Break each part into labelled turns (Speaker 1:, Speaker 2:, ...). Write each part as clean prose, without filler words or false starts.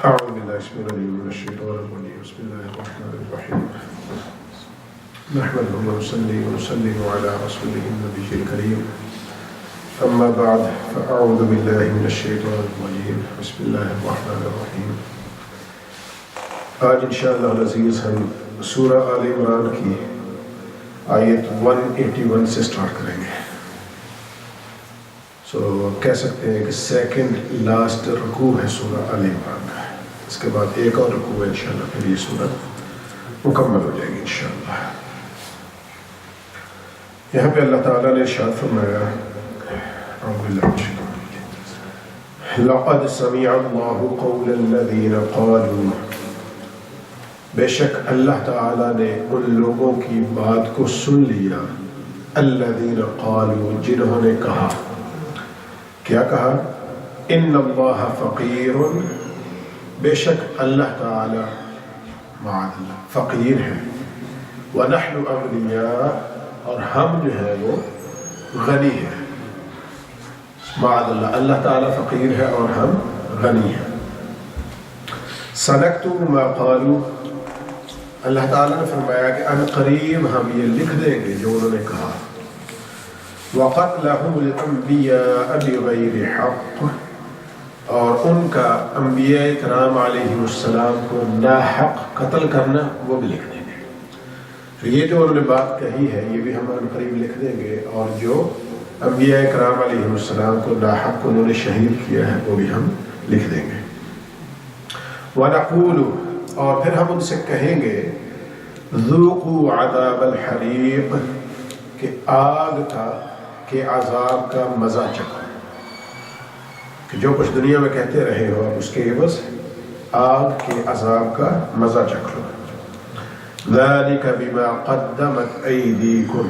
Speaker 1: أعوذ بالله من الشيطان الرجيم. بسم الله الرحمن الرحيم. نحمده ونصلي ونسلم على رسوله النبي الكريم. أما بعد فأعوذ بالله من الشيطان الرجيم. بسم الله الرحمن الرحيم. آج انشاءاللہ العزیز ہم سورہ آل عمران کی آیت 181 سے سٹارٹ کریں گے. کہہ سکتے ہیں کہ سیکنڈ لاسٹ رکوع ہے سورہ آل عمران کا. اس کے بعد ایک اور رکوع ہے انشاءاللہ، پھر یہ سورہ مکمل ہو جائے گی انشاءاللہ. یہاں پہ اللہ تعالیٰ نے ارشاد فرمایا لقد سمع اللہ قول الذین قالوا، بے شک اللہ تعالیٰ نے ان لوگوں کی بات کو سن لیا، الذین قالوا جنہوں نے کہا، کیا کہا؟ ان اللہ فقیر، بے شک اللہ تعالی معاذ اللہ فقیر ہے، ونحن اغنیاء، اور ہم جو ہے وہ غنی ہیں. معاذ اللہ، اللہ تعالی فقیر ہے اور ہم غنی ہیں. سنکتب ما قالوا، اللہ تعالیٰ نے فرمایا کہ ان قریب ہم یہ لکھ دیں گے جو انہوں نے کہا. وَقَتْلَهُمُ الْأَنْبِيَاءَ بِغَيْرِ حَقٍّ، اور ان کا انبیاء کرام علیہ السلام کو ناحق قتل کرنا وہ بھی لکھ دیں گے. تو یہ جو انہوں نے بات کہی ہے یہ بھی ہم ان قریب لکھ دیں گے، اور جو انبیاء کرام علیہ السلام کو ناحق انہوں نے شہید کیا ہے وہ بھی ہم لکھ دیں گے. وَنَقُولُ، اور پھر ہم ان سے کہیں گے ذُوقُوا عَذَابَ الْحَرِيقِ، کہ آگ کا کہ عذاب کا مزہ چکھو، کہ جو کچھ دنیا میں کہتے رہے ہو اس کے عوض آگ کے عذاب کا مزہ چکھ لو. ذَلِكَ بِمَا قَدَّمَتْ أَيْدِيكُمْ،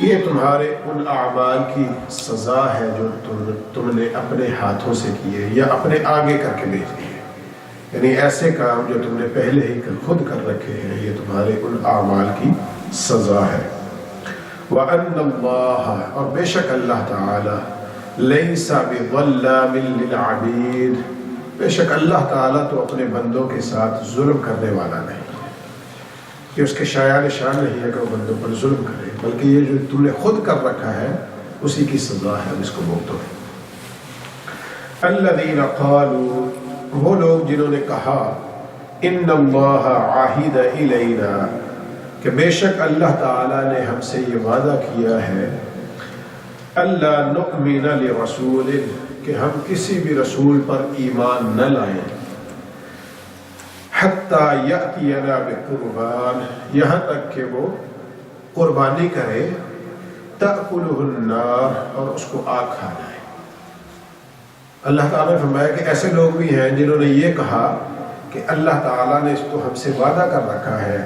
Speaker 1: یہ تمہارے ان اعمال کی سزا ہے جو تم نے اپنے ہاتھوں سے کیے یا اپنے آگے کر کے بھیج دیے. یعنی ایسے کام جو تم نے پہلے ہی خود کر رکھے ہیں یہ تمہارے ان اعمال کی سزا ہے. وَأَنَّ اللَّهَ، اور بے شک اللہ تعالی، لَيْسَ بِظَلَّامٍ لِلْعَبِيدِ، بے شک اللہ تعالیٰ تو اپنے بندوں کے ساتھ ظلم کرنے والا نہیں. یہ اس کے شایان شان نہیں ہے کہ وہ بندوں پر ظلم کرے، بلکہ یہ جو تم نے خود کر رکھا ہے اسی کی سزا ہے، اس کو بھگتو. الَّذِينَ قَالُوا، وہ لوگ جنہوں نے کہا إِنَّ اللَّهَ عَهِدَ إِلَيْنَا، کہ بے شک اللہ تعالیٰ نے ہم سے یہ وعدہ کیا ہے اللہ نؤمن لرسول، کہ ہم کسی بھی رسول پر ایمان نہ لائیں حتی یأتینا بقربان، یہاں تک کہ وہ قربانی کرے تأکلہ النار، اور اس کو آگ کھا جائے. اللہ تعالیٰ نے فرمایا کہ ایسے لوگ بھی ہیں جنہوں نے یہ کہا کہ اللہ تعالیٰ نے اس کو ہم سے وعدہ کر رکھا ہے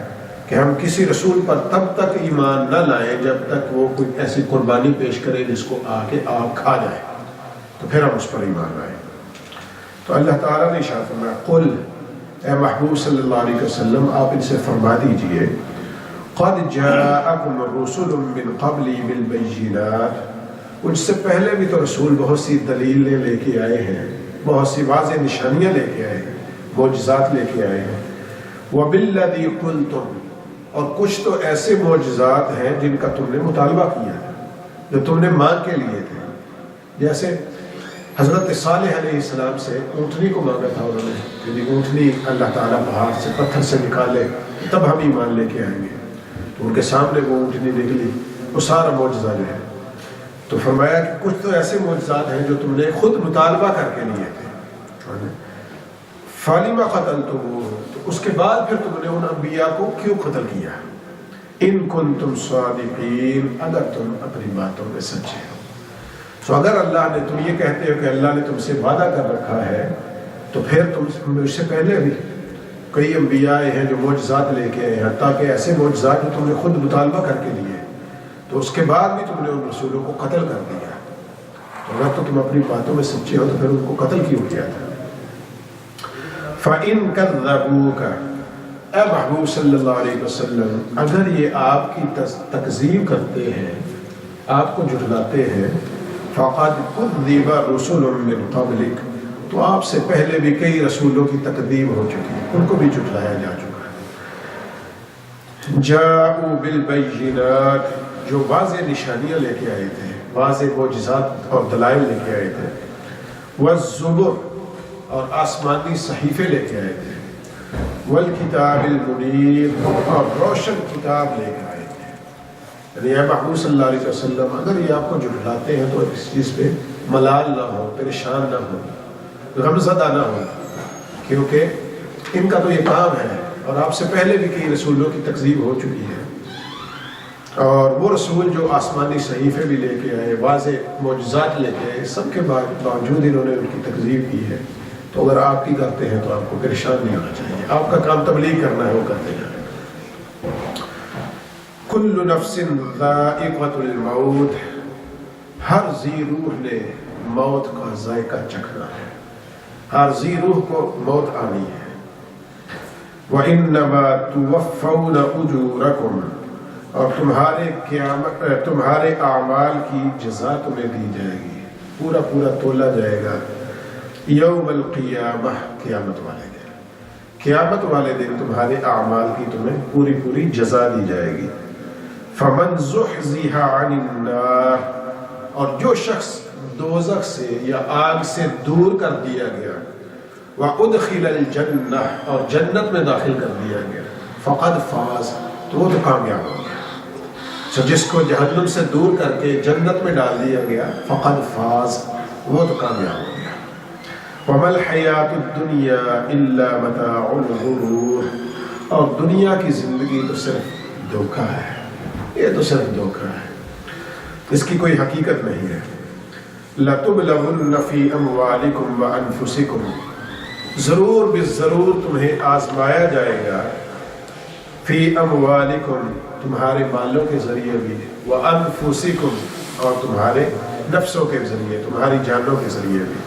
Speaker 1: کہ ہم کسی رسول پر تب تک ایمان نہ لائیں جب تک وہ کوئی ایسی قربانی پیش کرے جس کو آ کے آگ کھا جائے، تو پھر ہم اس پر ایمان لائیں. تو اللہ تعالیٰ نے ارشاد فرمایا قل، اے محبوب صلی اللہ علیہ وسلم آپ ان سے فرما دیجئے قد جاءکم رسل من قبلی بالبینات، ان سے پہلے بھی تو رسول بہت سی دلیلیں لے کے آئے ہیں، بہت سی واضح نشانیاں لے کے آئے ہیں، معجزات لے کے آئے ہیں. وَبِالَّذِي قُلْتُمْ، اور کچھ تو ایسے معجزات ہیں جن کا تم نے مطالبہ کیا ہے، جو تم نے مانگ کے لیے تھے. جیسے حضرت صالح علیہ السلام سے اونٹنی کو مانگا تھا انہوں نے، یعنی اونٹنی اللہ تعالیٰ پہاڑ سے پتھر سے نکالے تب ہم ایمان لے کے آئیں گے. تو ان کے سامنے وہ اونٹنی نکلی، وہ سارا معجزہ جو ہے. تو فرمایا کہ کچھ تو ایسے معجزات ہیں جو تم نے خود مطالبہ کر کے لیے تھے. فَلِمَ قَتَلْتُمُوهُ، تو اس کے بعد پھر تم نے ان انبیاء کو کیوں قتل کیا؟ ان کنتم صادقین، اگر تم اپنی باتوں میں سچے ہو. تو اگر اللہ نے، تم یہ کہتے ہو کہ اللہ نے تم سے وعدہ کر رکھا ہے، تو پھر تم اس سے پہلے بھی کئی انبیاء ہیں جو معجزات لے کے آئے، حتیٰ کہ ایسے معجزات جو تم نے خود مطالبہ کر کے لیے، تو اس کے بعد بھی تم نے ان رسولوں کو قتل کر دیا. تو اگر تو تم اپنی باتوں میں سچے ہو تو پھر ان کو قتل کیوں کیا تھا؟ فَإِن كَذَّبُوكَ، اے محبوب صلی اللہ علیہ وسلم اگر یہ آپ کی تکذیب کرتے ہیں، آپ کو جھٹلاتے ہیں، فَقَدْ كُذِّبَ رُسُلٌ مِّن قَبْلِكَ، تو آپ سے پہلے بھی کئی رسولوں کی تکذیب ہو چکی ہے، ان کو بھی جھٹلایا جا چکا ہے۔ جاءوا بالبینات، جو واضح نشانیاں لے کے آئے تھے، واضح معجزات اور دلائل لے کے آئے تھے، والزبر، اور آسمانی صحیفے لے کے آئے تھے، والکتاب المنیر، اور روشن کتاب لے کے آئے تھے۔ یعنی اے محبوب صلی اللہ علیہ وسلم، اگر یہ آپ کو جھٹلاتے ہیں تو اس چیز پہ ملال نہ ہو، پریشان نہ ہو، غمزدہ نہ ہو، کیونکہ ان کا تو یہ کام ہے، اور آپ سے پہلے بھی کئی رسولوں کی تکذیب ہو چکی ہے، اور وہ رسول جو آسمانی صحیفے بھی لے کے آئے، واضح معجزات لے کے آئے، سب کے باوجود انہوں نے ان کی تکذیب کی ہے۔ تو اگر آپ کی کرتے ہیں تو آپ کو پریشان نہیں ہونا چاہیے، آپ کا کام تبلیغ کرنا ہے، وہ کرتے جائیں۔ کل نفس ذائقۃ الموت، ہر ذی روح نے موت کا ذائقہ چکھنا ہے، ہر ذی روح کو موت آنی ہے۔ وَإِنَّمَا تُوَفَّوْنَ أُجُورَكُمْ، اور تمہارے اعمال کی جزا تمہیں دی جائے گی، پورا پورا تولا جائے گا یوم القیامہ، قیامت والے دن، قیامت والے دن تمہارے اعمال کی تمہیں پوری پوری جزا دی جائے گی۔ فَمَنْ زُحْزِحَ عَنِ النَّارِ، اور جو شخص دوزخ سے یا آگ سے دور کر دیا گیا، وَأُدْخِلَ الْجَنَّةَ، اور جنت میں داخل کر دیا گیا، فَقَدْ فَازَ، تو وہ تو کامیاب ہو گیا۔ جس کو جہنم سے دور کر کے جنت میں ڈال دیا گیا، فَقَدْ فَازَ، وہ تو کامیاب ہو گیا۔ وَمَا الْحَيَاةُ الدُّنْيَا إِلَّا مَتَاعُ الْغُرُورِ، اور دنیا کی زندگی تو صرف دھوکہ ہے، یہ تو صرف دھوکہ ہے، اس کی کوئی حقیقت نہیں ہے۔ لَتُبْلَوُنَّ فِي أَمْوَالِكُمْ وَأَنفُسِكُمْ، ضرور بالضرور تمہیں آزمایا جائے گا، فی اموالکم، تمہارے مالوں کے ذریعے بھی، وانفسکم، اور تمہارے نفسوں کے ذریعے، تمہاری جانوں کے ذریعے بھی۔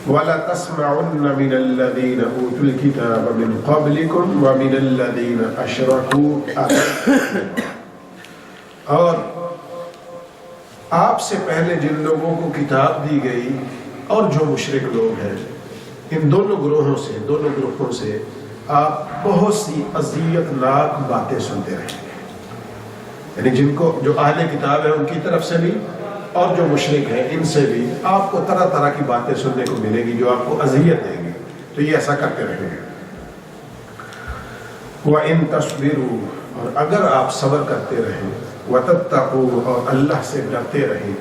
Speaker 1: وَلَتَسْمَعُنَّ مِنَ الَّذِينَ أُوتُوا الْكِتَابَ مِنْ قَبْلِكُمْ وَمِنَ الَّذِينَ أَشْرَكُوا أَذًى، اور آپ سے پہلے جن لوگوں کو کتاب دی گئی اور جو مشرک لوگ ہیں، ان دونوں گروہوں سے آپ بہت سی اذیت ناک باتیں سنتے رہیں گے، یعنی جن کو جو اہل کتاب ہے ان کی طرف سے بھی اور جو مشرک ہیں ان سے بھی آپ کو طرح طرح کی باتیں سننے کو ملے گی جو آپ کو اذیت دیں گی، تو یہ ایسا کرتے رہیں گے۔ وَإِن تَصْبِرُوا، اور اگر آپ صبر کرتے رہیں، وَتَتَّقُوا، اور اللہ سے ڈرتے رہیں،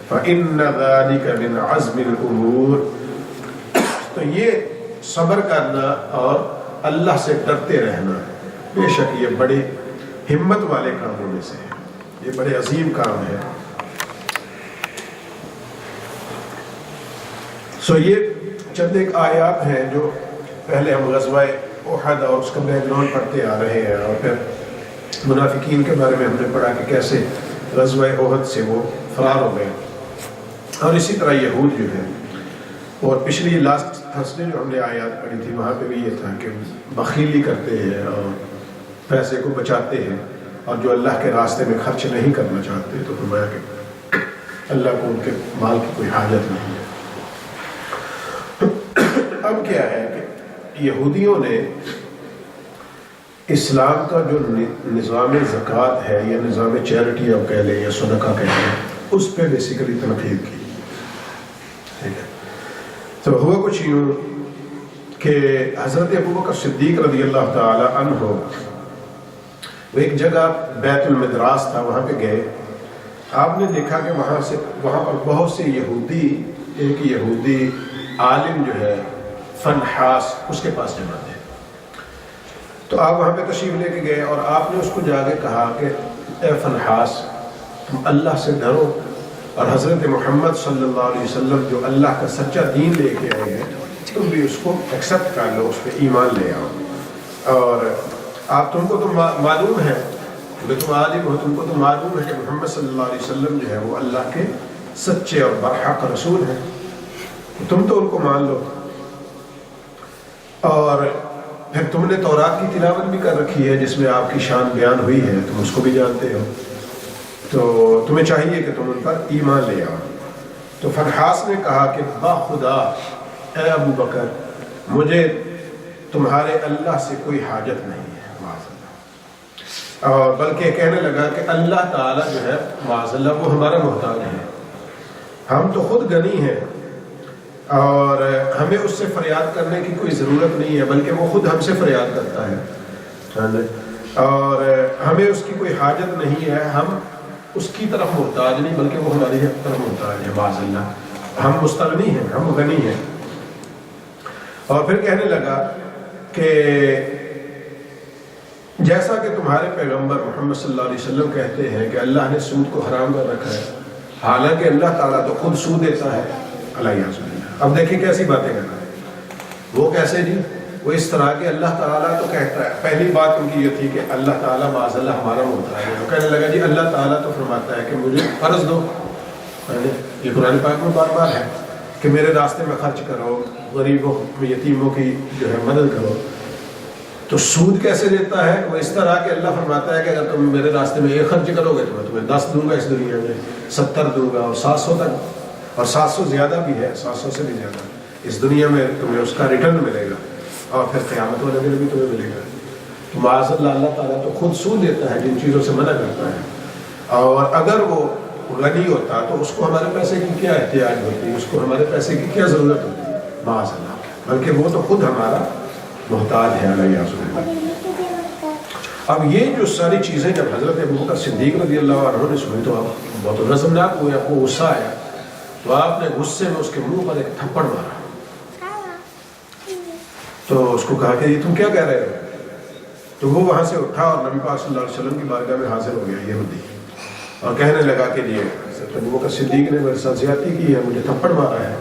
Speaker 1: فَإِنَّ ذَلِكَ مِنْ عَزْمِ الْأُمُورِ، تو یہ صبر کرنا اور اللہ سے ڈرتے رہنا بے شک یہ بڑے ہمت والے کاموں میں سے ہے، یہ بڑے عظیم کام ہے۔ یہ چند ایک آیات ہیں جو پہلے ہم غزوہ احد اور اس کا بیک گراؤنڈ پڑھتے آ رہے ہیں، اور پھر منافقین کے بارے میں ہم نے پڑھا کہ کیسے غزوہ احد سے وہ فرار ہو گئے، اور اسی طرح یہود جو ہے، اور پچھلی لاسٹ تھرسڈے جو ہم نے آیات پڑھی تھی وہاں پہ بھی یہ تھا کہ بخیلی کرتے ہیں اور پیسے کو بچاتے ہیں، اور جو اللہ کے راستے میں خرچ نہیں کرنا چاہتے، تو فرمایا کہ اللہ کو ان کے مال کی کوئی حاجت نہیں ہے۔ اب کیا ہے کہ یہودیوں نے اسلام کا جو نظام زکوٰۃ ہے یا نظام چیریٹی اب کہہ لیں یا صدقہ کہہ لیں، اس پہ بیسیکلی تنقید کی، ٹھیک ہے۔ تو ہوا کچھ یوں کہ حضرت ابوبکر صدیق رضی اللہ تعالی عنہ وہ ایک جگہ بیت المدراس تھا، وہاں پہ گئے، آپ نے دیکھا کہ وہاں پر بہت سے یہودی، ایک یہودی عالم جو ہے فنحاس، اس کے پاس جمع تھے، تو آپ وہاں پہ تشریف لے کے گئے اور آپ نے اس کو جا کے کہا کہ اے فنحاس، تم اللہ سے ڈرو، اور حضرت محمد صلی اللہ علیہ وسلم جو اللہ کا سچا دین لے کے آئے ہیں، تم بھی اس کو ایکسیپٹ کر لو، اس پہ ایمان لے آؤ، اور تم کو تو معلوم ہے، کیونکہ تم عالم ہو، تم کو تو معلوم ہے کہ محمد صلی اللہ علیہ وسلم جو ہے وہ اللہ کے سچے اور برحق رسول ہیں، تم تو ان کو مان لو، اور پھر تم نے تورات کی تلاوت بھی کر رکھی ہے جس میں آپ کی شان بیان ہوئی ہے، تم اس کو بھی جانتے ہو، تو تمہیں چاہیے کہ تم ان پر ایمان لے آؤ۔ تو فنحاس نے کہا کہ با خدا اے ابو بکر مجھے تمہارے اللہ سے کوئی حاجت نہیں ہے معاذ اللہ، اور بلکہ کہنے لگا کہ اللہ تعالیٰ جو ہے معاذ اللہ وہ ہمارا محتاج ہے، ہم تو خود غنی ہیں اور ہمیں اس سے فریاد کرنے کی کوئی ضرورت نہیں ہے، بلکہ وہ خود ہم سے فریاد کرتا ہے اور ہمیں اس کی کوئی حاجت نہیں ہے، ہم اس کی طرف محتاج نہیں بلکہ وہ ہماری طرف محتاج ہے معاذ اللہ، ہم مستغنی ہیں، ہم غنی ہیں۔ اور پھر کہنے لگا کہ جیسا کہ تمہارے پیغمبر محمد صلی اللہ علیہ وسلم کہتے ہیں کہ اللہ نے سود کو حرام کر رکھا ہے، حالانکہ اللہ تعالیٰ تو خود سود دیتا ہے علیہ۔ اب دیکھیں کیسی باتیں کر رہے ہیں وہ، کیسے جی؟ وہ اس طرح کہ اللہ تعالیٰ تو کہتا ہے، پہلی بات ان کی یہ تھی کہ اللہ تعالیٰ معاذ اللہ ہمارا محتاج ہے، وہ کہنے لگا جی اللہ تعالیٰ تو فرماتا ہے کہ مجھے قرض دو، یہ قرآن پاک میں بار بار ہے کہ میرے راستے میں خرچ کرو، غریبوں یتیموں کی جو ہے مدد کرو، تو سود کیسے دیتا ہے؟ وہ اس طرح کہ اللہ فرماتا ہے کہ اگر تم میرے راستے میں ایک خرچ کرو گے تو میں تمہیں 10 دوں گا اس دنیا میں، 70 دوں گا اور 700 تک، اور 700 زیادہ بھی ہے، 700 سے بھی زیادہ اس دنیا میں تمہیں اس کا ریٹرن ملے گا اور پھر قیامت والے دن بھی تمہیں ملے گا۔ تو معاذ اللہ اللہ تعالیٰ تو خود سود دیتا ہے جن چیزوں سے منع کرتا ہے، اور اگر وہ غنی ہوتا تو اس کو ہمارے پیسے کی کیا احتیاج ہوتی، اس کو ہمارے پیسے کی کیا ضرورت ہوتی معاذ اللہ، بلکہ وہ تو خود ہمارا محتاج ہے علیہ وسلم۔ اب یہ جو ساری چیزیں جب حضرت ابوبکر صدیق رضی اللہ عنہ نے سنی تو آپ بہت رزمناک ہوئے، آپ کو غصہ آیا، تو آپ نے غصے میں اس کے منہ پر ایک تھپڑ مارا، تو اس کو کہا کہ یہ تم کیا کہہ رہے ہو؟ تو وہ وہاں سے اٹھا اور نبی پاک صلی اللہ علیہ وسلم کی بارگاہ میں حاضر ہو گیا یہودی، اور کہنے لگا کہ یہ حضرت ابوبکر صدیق نے میرے ساتھ زیادتی کی ہے، مجھے تھپڑ مارا ہے۔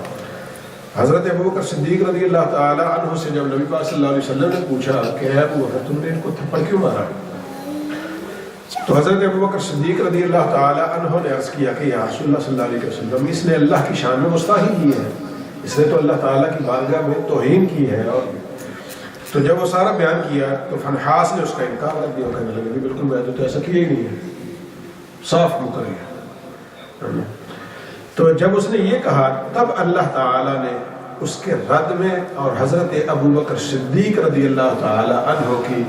Speaker 1: حضرت ابوبکر صدیق رضی اللہ تعالیٰ عنہ سے جب نبی پاک صلی اللہ علیہ وسلم نے پوچھا کہ اے ابوبکر تم نے ان کو تھپڑ کیوں مارا، تو حضرت ابوبکر صدیق رضی اللہ تعالیٰ عنہ نے عرض کیا کہ یا رسول اللہ صلی اللہ علیہ وسلم اس نے اللہ کی شان میں گستاخی کی ہے، اس نے تو اللہ تعالیٰ کی بارگاہ میں توہین کی ہے۔ اور تو جب وہ سارا بیان کیا تو فنحاس نے اس کا انکار کر دیا، کہنے لگے بالکل میں تو ایسا کیا ہی نہیں ہے، صاف مکر ہے۔ تو جب اس نے یہ کہا تب اللہ تعالیٰ نے اس کے رد میں اور حضرت ابوبکر صدیق رضی اللہ تعالیٰ عنہ کی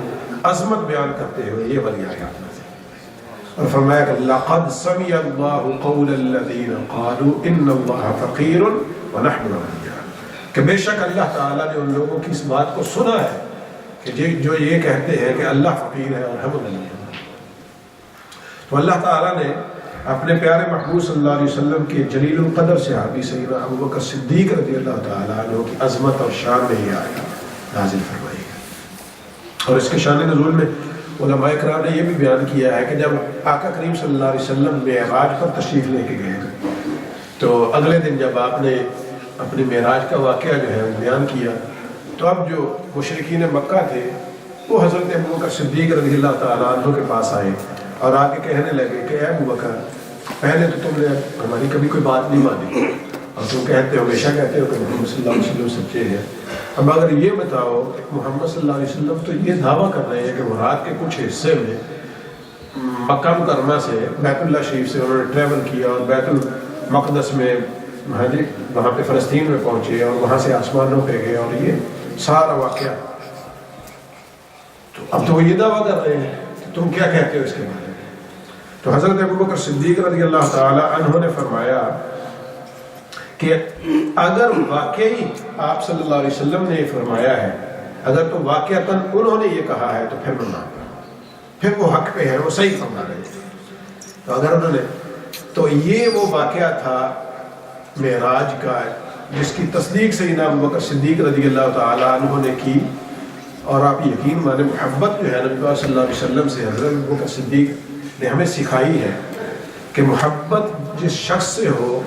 Speaker 1: عظمت بیان کرتے ہوئے یہ والی آیات نازل اور فرمایا کہ لقد سمع اللہ قول الذین قالوا ان اللہ فقیر ونحن اغنیاء، کہ بے شک اللہ تعالیٰ نے ان لوگوں کی اس بات کو سنا ہے کہ جو یہ کہتے ہیں کہ اللہ فقیر ہے اور ہم غنی ہیں۔ تو اللہ تعالیٰ نے اپنے پیارے محبوب صلی اللہ علیہ وسلم کے جلیل القدر صحابی سیدنا ابوبکر صدیق رضی اللہ تعالیٰ عنہ کی عظمت اور شان میں یہ آیات نازل فرمائی ہے۔ اور اس کے شان نزول میں علماء کرام نے یہ بھی بیان کیا ہے کہ جب آقا کریم صلی اللہ علیہ وسلم معراج پر تشریف لے کے گئے تو اگلے دن جب آپ نے اپنی معراج کا واقعہ جو ہے بیان کیا تو اب جو مشرکین مکہ تھے وہ حضرت ابوبکر صدیق رضی اللہ تعالیٰ عنہ کے پاس آئے اور آگے کہنے لگے کہ اے ابوبکر پہلے تو تم نے ہماری کبھی کوئی بات نہیں مانی اور تم کہتے ہو ہمیشہ کہتے ہو کہ محمد صلی اللہ علیہ وسلم سچے ہیں، اب اگر یہ بتاؤ کہ محمد صلی اللہ علیہ وسلم تو یہ دعویٰ کر رہے ہیں کہ وہ رات کے کچھ حصے میں مکہ مکرمہ سے بیت اللہ شریف سے انہوں نے ٹریول کیا اور بیت المقدس میں وہاں پہ فلسطین میں پہنچے اور وہاں سے آسمانوں پہ گئے اور یہ سارا واقعہ، تو اب تو وہ یہ دعویٰ کر رہے ہیں کہ تم کیا کہتے ہو اس کے بارے میں؟ تو حضرت ابوبکر صدیق رضی اللہ تعالی عنہ نے فرمایا کہ اگر واقعی آپ صلی اللہ علیہ وسلم نے یہ فرمایا ہے، اگر تو واقعتاً انہوں نے یہ کہا ہے تو پھر میں مانتا ہوں، پھر وہ حق پہ ہے، وہ صحیح فرما رہے ہیں۔ تو اگر انہوں نے تو یہ وہ واقعہ تھا معراج کا جس کی تصدیق سیدنا ابوبکر صدیق رضی اللہ تعالی عنہ نے کی، اور آپ یقین مانیں محبت جو ہے نبی صلی اللہ علیہ وسلم سے حضرت ابوبکر صدیق نے ہمیں سکھائی ہے کہ محبت جس شخص سے ہو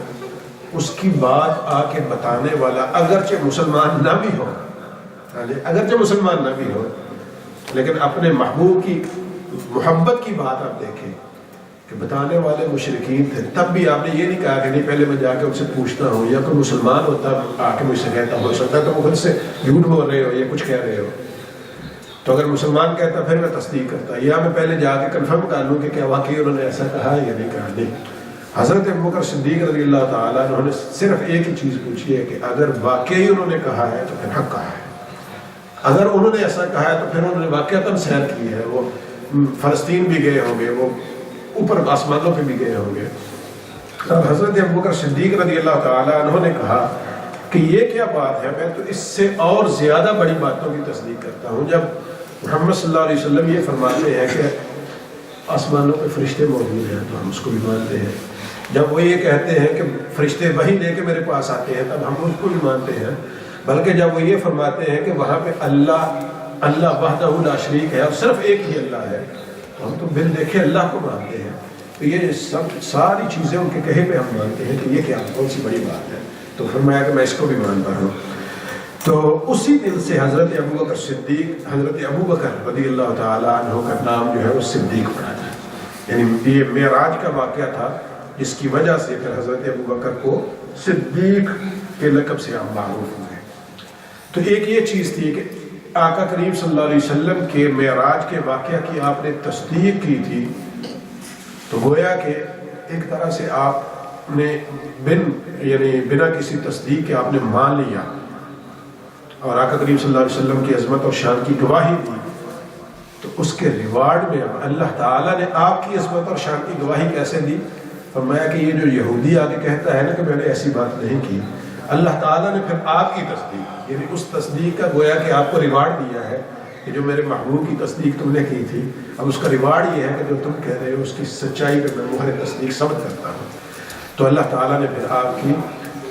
Speaker 1: اس کی بات آ کے بتانے والا اگرچہ مسلمان نہ بھی ہو، اگرچہ مسلمان نہ بھی ہو، لیکن اپنے محبوب کی محبت کی بات آپ دیکھیں کہ بتانے والے مشرکین تھے، تب بھی آپ نے یہ نہیں کہا کہ نہیں پہلے میں جا کے ان سے پوچھتا ہوں، یا کوئی مسلمان ہوتا آ کے مجھ سے کہتا ہو سکتا ہے تو وہ خود سے جھوٹ بول رہے ہو یا کچھ کہہ رہے ہو، تو اگر مسلمان کہتا پھر میں تصدیق کرتا، یا میں پہلے جا کے کنفرم کر لوں کہ کیا واقعی انہوں نے ایسا کہا یا نہیں کہا، نہیں، حضرت ابوبکر صدیق رضی اللہ تعالیٰ عنہ نے صرف ایک ہی چیز پوچھی ہے کہ اگر واقعی انہوں نے کہا ہے تو پھر حق کہا ہے، اگر انہوں نے ایسا کہا ہے تو پھر انہوں نے واقعتاً سیر کی ہے، وہ فلسطین بھی گئے ہوں گے، وہ اوپر آسمانوں پہ بھی گئے ہوں گے۔ اب حضرت ابوبکر صدیق رضی اللہ تعالیٰ عنہ نے کہا کہ یہ کیا بات ہے، میں تو اس سے اور زیادہ بڑی باتوں کی تصدیق کرتا ہوں۔ جب محمد صلی اللہ علیہ وسلم یہ فرماتے ہیں کہ آسمانوں پہ فرشتے موجود ہیں تو ہم اس کو بھی مانتے ہیں، جب وہ یہ کہتے ہیں کہ فرشتے وہی لے کے میرے پاس آتے ہیں تب ہم اس کو بھی مانتے ہیں، بلکہ جب وہ یہ فرماتے ہیں کہ وہاں پہ اللہ وحدہ لا شریک ہے اور صرف ایک ہی اللہ ہے، تو ہم تو بن دیکھے اللہ کو مانتے ہیں۔ تو یہ سب ساری چیزیں ان کے کہے پہ ہم مانتے ہیں کہ یہ کیا کون سی بڑی بات ہے، تو فرمایا کہ میں اس کو بھی مانتا ہوں۔ تو اسی دن سے حضرت ابوبکر صدیق، حضرت ابوبکر رضی اللہ تعالیٰ عنہ کا نام جو ہے وہ صدیق پڑا ہے، یعنی یہ معراج کا واقعہ تھا جس کی وجہ سے پھر حضرت ابوبکر کو صدیق کے لقب سے ہم معروف ہوئے۔ تو ایک یہ چیز تھی کہ آقا کریم صلی اللہ علیہ وسلم کے معراج کے واقعہ کی آپ نے تصدیق کی تھی، تو گویا کہ ایک طرح سے آپ نے بنا کسی تصدیق کے آپ نے مان لیا اور آقا کریم صلی اللہ علیہ وسلم کی عظمت اور شان کی گواہی دی، تو اس کے ریوارڈ میں اب اللہ تعالیٰ نے آپ کی عظمت اور شان کی گواہی کیسے دی؟ فرمایا کہ یہ جو یہودی آگے کہتا ہے نا کہ میں نے ایسی بات نہیں کی، اللہ تعالیٰ نے پھر آپ کی تصدیق، یعنی اس تصدیق کا گویا کہ آپ کو ریوارڈ دیا ہے کہ جو میرے محبوب کی تصدیق تم نے کی تھی، اب اس کا ریوارڈ یہ ہے کہ جو تم کہہ رہے ہو اس کی سچائی پہ میں مہر تصدیق ثبت کرتا ہوں۔ تو اللہ تعالیٰ نے پھر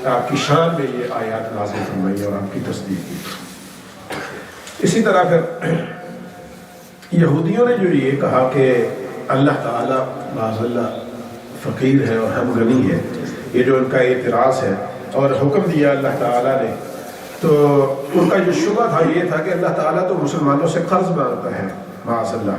Speaker 1: آپ کی شان میں یہ آیات نازل فرمائی اور آپ کی تصدیق کی۔ اسی طرح پھر یہودیوں نے جو یہ کہا کہ اللہ تعالیٰ معاذ اللہ فقیر ہے اور ہم غنی ہے، یہ جو ان کا اعتراض ہے اور حکم دیا اللہ تعالیٰ نے، تو ان کا جو شبہ تھا یہ تھا کہ اللہ تعالیٰ تو مسلمانوں سے قرض مانگتا ہے معاذ اللہ،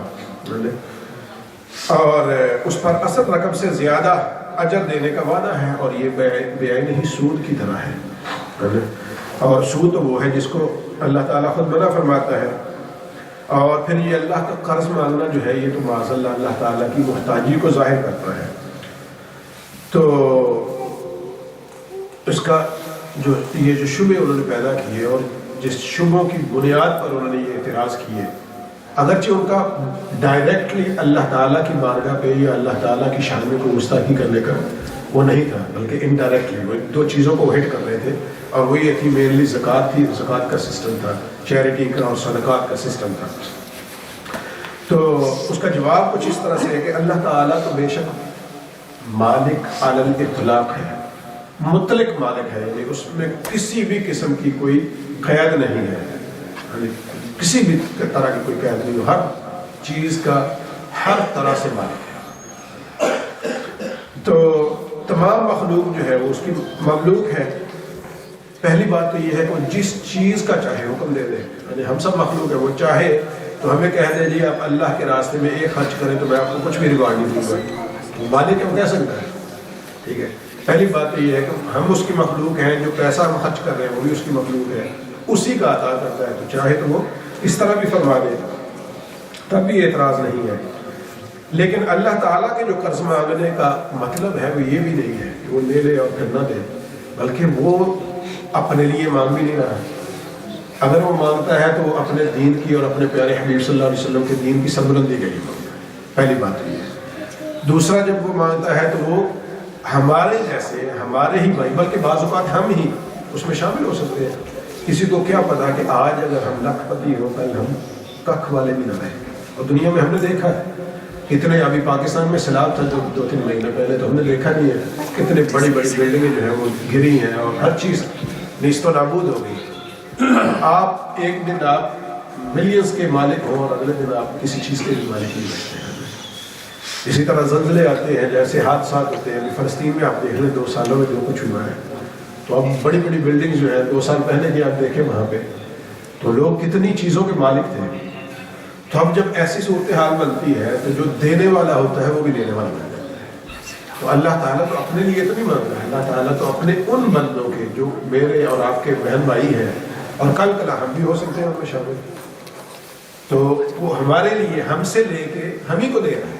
Speaker 1: اور اس پر اصل رقم سے زیادہ اجر دینے کا وعدہ ہے، اور یہ بے عین ہی سود کی طرح ہے، اور سود تو وہ ہے جس کو اللہ تعالیٰ خود منع فرماتا ہے، اور پھر یہ اللہ کا قرض مانگنا جو ہے یہ تو معاذ اللہ اللہ تعالیٰ کی محتاجی کو ظاہر کرتا ہے۔ تو اس کا یہ جو شبے انہوں نے پیدا کیے اور جس شبوں کی بنیاد پر انہوں نے یہ اعتراض کیے، اگرچہ ان کا ڈائریکٹلی اللہ تعالیٰ کی بارگاہ پہ یا اللہ تعالیٰ کی شان میں کوئی گستاخی کرنے کا وہ نہیں تھا، بلکہ انڈائریکٹلی وہ دو چیزوں کو ہٹ کر رہے تھے، اور وہ یہ تھی مینلی زکوٰۃ تھی، زکوٰۃ کا سسٹم تھا، چیریٹی کا اور صدقات کا سسٹم تھا۔ تو اس کا جواب کچھ اس طرح سے ہے کہ اللہ تعالیٰ تو بے شک مالک علی الاطلاق ہے، مطلق مالک ہے، یعنی اس میں کسی بھی قسم کی کوئی قید نہیں ہے، یعنی کسی بھی طرح کی کوئی قید نہیں، ہر چیز کا ہر طرح سے مالک ہے۔ تو تمام مخلوق جو ہے وہ اس کی مملوک ہے۔ پہلی بات تو یہ ہے کہ وہ جس چیز کا چاہے حکم دے دے، یعنی ہم سب مخلوق ہیں، وہ چاہے تو ہمیں کہہ دے جی آپ اللہ کے راستے میں ایک خرچ کریں تو میں آپ کو کچھ بھی ریوارڈ نہیں دوں گا، مالک ہے وہ کہہ سکتا ہے، ٹھیک ہے۔ پہلی بات تو یہ ہے کہ ہم اس کی مخلوق ہیں، جو پیسہ ہم خرچ کر رہے ہیں وہ بھی اس کی مخلوق ہے، اسی کا عطا کرتا ہے، تو چاہے تو وہ اس طرح بھی فرما دے، تب بھی اعتراض نہیں ہے۔ لیکن اللہ تعالیٰ کے جو قرض مانگنے کا مطلب ہے وہ یہ بھی نہیں ہے کہ وہ لے لے اور پھر نہ دے، بلکہ وہ اپنے لیے مانگ بھی نہیں رہا ہے۔ اگر وہ مانگتا ہے تو وہ اپنے دین کی اور اپنے پیارے حبیب صلی اللہ علیہ وسلم کے دین کی سربلندی کے لیے مانگتا ہے، پہلی بات یہ ہے۔ دوسرا، جب وہ مانگتا ہے تو وہ ہمارے جیسے، ہمارے ہی بھائی، بلکہ بعض اوقات ہم ہی اس میں شامل ہو سکتے ہیں۔ کسی کو کیا پتا کہ آج اگر ہم لاکھ پتی ہو کل ہم ککھ والے بھی نہ رہیں، اور دنیا میں ہم نے دیکھا ہے کتنے، ابھی پاکستان میں سیلاب تھا جو 2-3 مہینے پہلے، تو ہم نے دیکھا نہیں ہے کتنے بڑی بڑی بلڈنگیں جو ہیں وہ گری ہیں اور ہر چیز نیست و نابود ہو گئی۔ آپ ایک دن آپ ملینز کے مالک ہوں اور اگلے دن آپ کسی چیز کے بھی مالک نہیں بچتے ہیں۔ اسی طرح زلزلے آتے ہیں، جیسے حادثات ہوتے ہیں، فلسطین میں آپ دیکھ لیں 2 سالوں میں جو کچھ ہوا ہے، تو اب بڑی بڑی بلڈنگ جو ہے 2 سال پہلے کی آپ دیکھیں وہاں پہ تو لوگ کتنی چیزوں کے مالک تھے۔ تو اب جب ایسی صورتحال بنتی ہے تو جو دینے والا ہوتا ہے وہ بھی دینے والا بن جاتا ہے۔ تو اللہ تعالیٰ تو اپنے لیے تو نہیں مانگتا ہے، اللہ تعالیٰ تو اپنے ان بندوں کے جو میرے اور آپ کے بہن بھائی ہیں، اور کل ہم بھی ہو سکتے ہیں ان میں شامل، تو وہ ہمارے لیے ہم سے لے کے ہم ہی کو دے رہا ہے،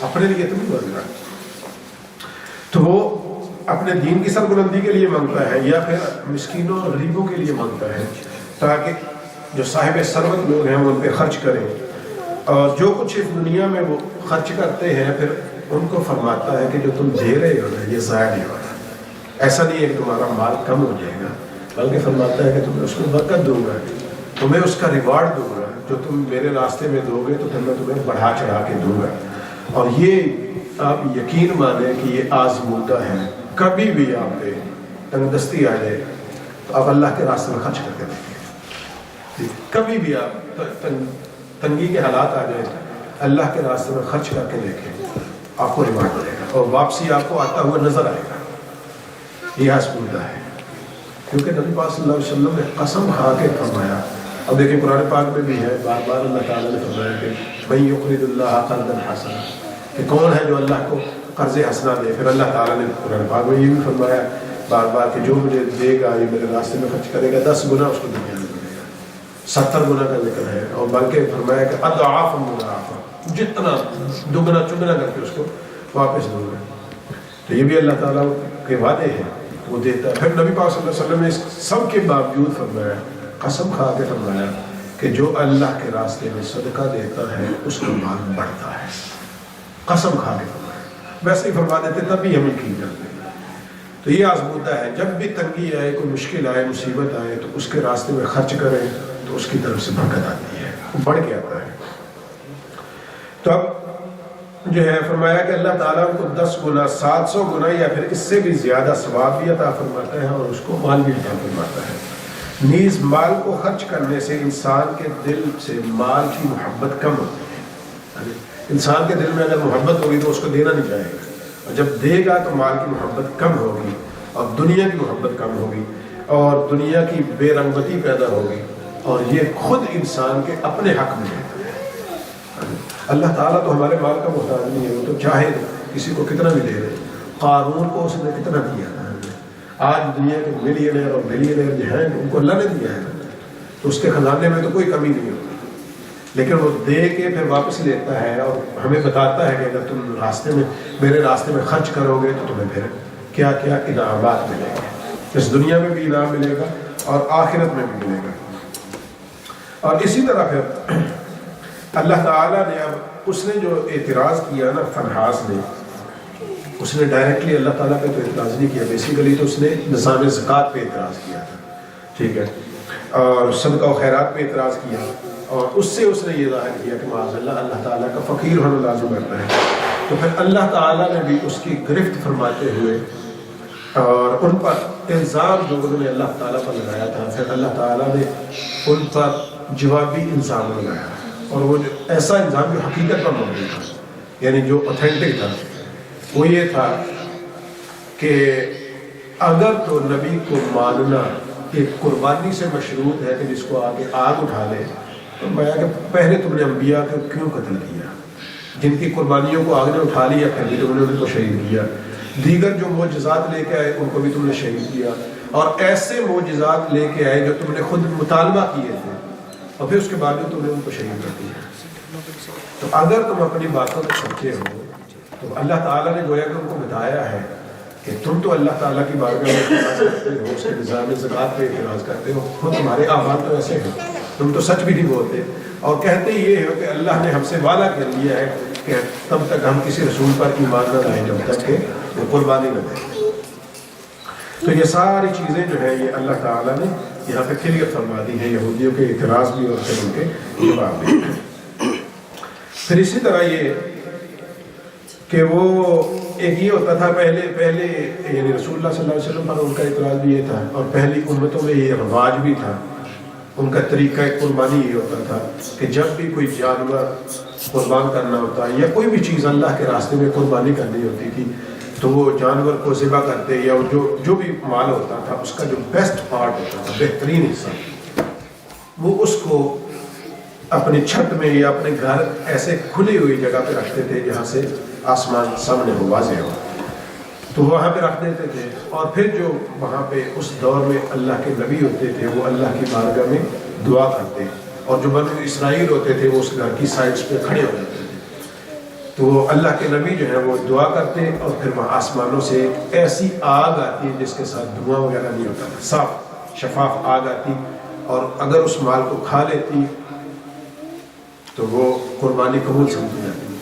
Speaker 1: اپنے لیے تو نہیں مانگ رہا۔ تو وہ اپنے دین کی سربلندی کے لیے مانگتا ہے یا پھر مسکینوں اور غریبوں کے لیے مانگتا ہے تاکہ جو صاحب ثروت لوگ ہیں وہ ان پہ خرچ کریں، اور جو کچھ اس دنیا میں وہ خرچ کرتے ہیں پھر ان کو فرماتا ہے کہ جو تم دے رہے ہو نا یہ ضائع نہیں ہو رہا، ایسا نہیں ہے کہ تمہارا مال کم ہو جائے گا، بلکہ فرماتا ہے کہ تمہیں اس میں برکت دوں گا، تمہیں اس کا ریوارڈ دوں گا، جو تم میرے راستے میں دو گے تو پھر میں تمہیں بڑھا چڑھا کے دوں گا۔ اور یہ آپ یقین مانیں کہ یہ آزمودہ ہے، کبھی بھی آپ پہ تنگ دستی آ جائے تو آپ اللہ کے راستے میں خرچ کر کے دیکھیں، کبھی بھی آپ تنگی کے حالات آ جائیں اللہ کے راستے میں خرچ کر کے دیکھیں، آپ کو ریوارڈ ملے گا اور واپسی آپ کو آتا ہوا نظر آئے گا۔ یہ آزمودہ ہے، کیونکہ نبی پاک صلی اللہ علیہ وسلم نے قسم کھا کے فرمایا، اب دیکھیں قرآن پاک میں بھی ہے، بار بار اللہ تعالیٰ نے فرمایا کہ من یقرض اللہ قرضا حسنا، کہ کون ہے جو اللہ کو قرض حسنا دے۔ پھر اللہ تعالیٰ نے قرآن پاک میں یہ بھی فرمایا بار بار کہ جو مجھے دے گا یہ میرے راستے میں خرچ کرے گا 10 گنا اس کو دنیا میں ملے گا، 70 گنا کا ذکر ہے، اور بلکہ فرمایا کہ اضعاف مضاعفہ، جتنا دگنا چگنا کر کے اس کو واپس دوں گا۔ تو یہ بھی اللہ تعالیٰ کے وعدے ہیں، وہ دیتا ہے۔ پھر نبی پاک صلی اللہ علیہ وسلم نے اس سب کے باوجود فرمایا، قسم کھا کے فرمایا کہ جو اللہ کے راستے میں صدقہ دیتا ہے اس کا مال بڑھتا ہے، قسم کھا کے فرمایا، ویسے ہی فرما دیتے تب بھی ہم یقین کرتے ہیں۔ تو یہ آزمودہ ہے، جب بھی تنگی آئے، کوئی مشکل آئے، مصیبت آئے تو اس کے راستے میں خرچ کریں تو اس کی طرف سے برکت آتی ہے، وہ بڑھ کے آتا ہے۔ تو اب جو ہے فرمایا کہ اللہ تعالیٰ ان کو 10 گنا 700 گنا یا پھر اس سے بھی زیادہ ثواب بھی عطا فرماتا ہے اور اس کو مال بھی عطا فرماتا ہے۔ نیز مال کو خرچ کرنے سے انسان کے دل سے مال کی محبت کم ہوتی ہے، انسان کے دل میں اگر محبت ہوگی تو اس کو دینا نہیں چاہے گا، اور جب دے گا تو مال کی محبت کم ہوگی اور دنیا کی محبت کم ہوگی اور دنیا کی بے رغبتی پیدا ہوگی، اور یہ خود انسان کے اپنے حق میں ہے۔ اللہ تعالیٰ تو ہمارے مال کا محتاج نہیں ہے، وہ تو چاہے کسی کو کتنا بھی دے دے۔ قارون کو اس نے کتنا دیا ہے، آج دنیا کے ملینئر اور ملینئر جو ہیں ان کو اللہ نے دیا ہے، تو اس کے خزانے میں تو کوئی کمی نہیں ہوتی، لیکن وہ دے کے پھر واپس لیتا ہے اور ہمیں بتاتا ہے کہ اگر تم راستے میں میرے راستے میں خرچ کرو گے تو تمہیں پھر کیا کیا انعامات ملیں گے، اس دنیا میں بھی انعام ملے گا اور آخرت میں بھی ملے گا۔ اور اسی طرح پھر اللہ تعالیٰ نے اب اس نے جو اعتراض کیا نا فنحاس نے، اس نے ڈائریکٹلی اللہ تعالیٰ پہ تو اعتراض نہیں کیا، بیسیکلی تو اس نے نظام زکوٰۃ پہ اعتراض کیا تھا، ٹھیک ہے، اور صدقہ و خیرات پہ اعتراض کیا، اور اس سے اس نے یہ ظاہر کیا کہ معاذ اللہ اللہ تعالیٰ کا فقیر ہونا لازم کرتا ہے۔ تو پھر اللہ تعالیٰ نے بھی اس کی گرفت فرماتے ہوئے اور ان پر الزام جو انہوں نے اللہ تعالیٰ پر لگایا تھا، پھر اللہ تعالیٰ نے ان پر جوابی الزام لگایا، اور وہ ایسا الزام جو حقیقت پر مبنی تھا، یعنی جو اوتھینٹک تھا، وہ یہ تھا کہ اگر تو نبی کو ماننا ایک قربانی سے مشروط ہے کہ جس کو آگے آگ اٹھا لے، تو میں کہ پہلے تم نے انبیاء کو کیوں قتل کیا، جن کی قربانیوں کو آگ نے اٹھا لیا پھر بھی تم نے ان کو شہید کیا، دیگر جو معجزات لے کے آئے ان کو بھی تم نے شہید کیا، اور ایسے معجزات لے کے آئے جو تم نے خود مطالبہ کیے تھے اور پھر اس کے بعد تم نے ان کو شہید کر دیا۔ تو اگر تم اپنی باتوں میں سچے ہو تو اللہ تعالیٰ نے گویا کہ ان کو بتایا ہے کہ تم تو اللہ تعالیٰ کی بارگاہ میں اعتراض کرتے ہو، اس کے نظام زکوٰۃ پہ اعتراض کرتے ہو، خود تمہارے اعمال تو ایسے ہیں، تم تو سچ بھی نہیں بولتے، اور کہتے یہ ہے کہ اللہ نے ہم سے وعدہ کر لیا ہے کہ تب تک ہم کسی رسول پر ایمان نہ لائیں جب تک کہ وہ قربانی نہ دیں۔ تو یہ ساری چیزیں جو ہے یہ اللہ تعالیٰ نے یہاں پہ کلیئر فرما دی ہے، یہودیوں کے اعتراض بھی اور پھر ان کے جواب بھی۔ پھر اسی طرح یہ کہ وہ ایک یہ ہوتا تھا پہلے یعنی رسول اللہ صلی اللہ علیہ وسلم پر ان کا اعتراض بھی یہ تھا، اور پہلی امتوں میں یہ رواج بھی تھا، ان کا طریقہ قربانی یہ ہوتا تھا کہ جب بھی کوئی جانور قربان کرنا ہوتا یا کوئی بھی چیز اللہ کے راستے میں قربانی کرنی ہوتی تھی تو وہ جانور کو ذبح کرتے یا جو بھی مال ہوتا تھا اس کا جو بیسٹ پارٹ ہوتا تھا، بہترین حصہ، وہ اس کو اپنی چھت میں یا اپنے گھر ایسے کھلی ہوئی جگہ پہ رکھتے تھے جہاں سے آسمان سامنے ہو، واضح ہو، تو وہاں پہ رکھ دیتے تھے، اور پھر جو وہاں پہ اس دور میں اللہ کے نبی ہوتے تھے وہ اللہ کی بارگاہ میں دعا کرتے، اور جو بنی اسرائیل ہوتے تھے وہ اس گھر کی سائڈس پہ کھڑے ہو جاتے تھے، تو اللہ کے نبی جو ہے وہ دعا کرتے اور پھر وہاں آسمانوں سے ایسی آگ آتی جس کے ساتھ دھواں وغیرہ نہیں ہوتا تھا، صاف شفاف آگ آتی، اور اگر اس مال کو کھا لیتی تو وہ قربانی قبول سمجھی جاتی،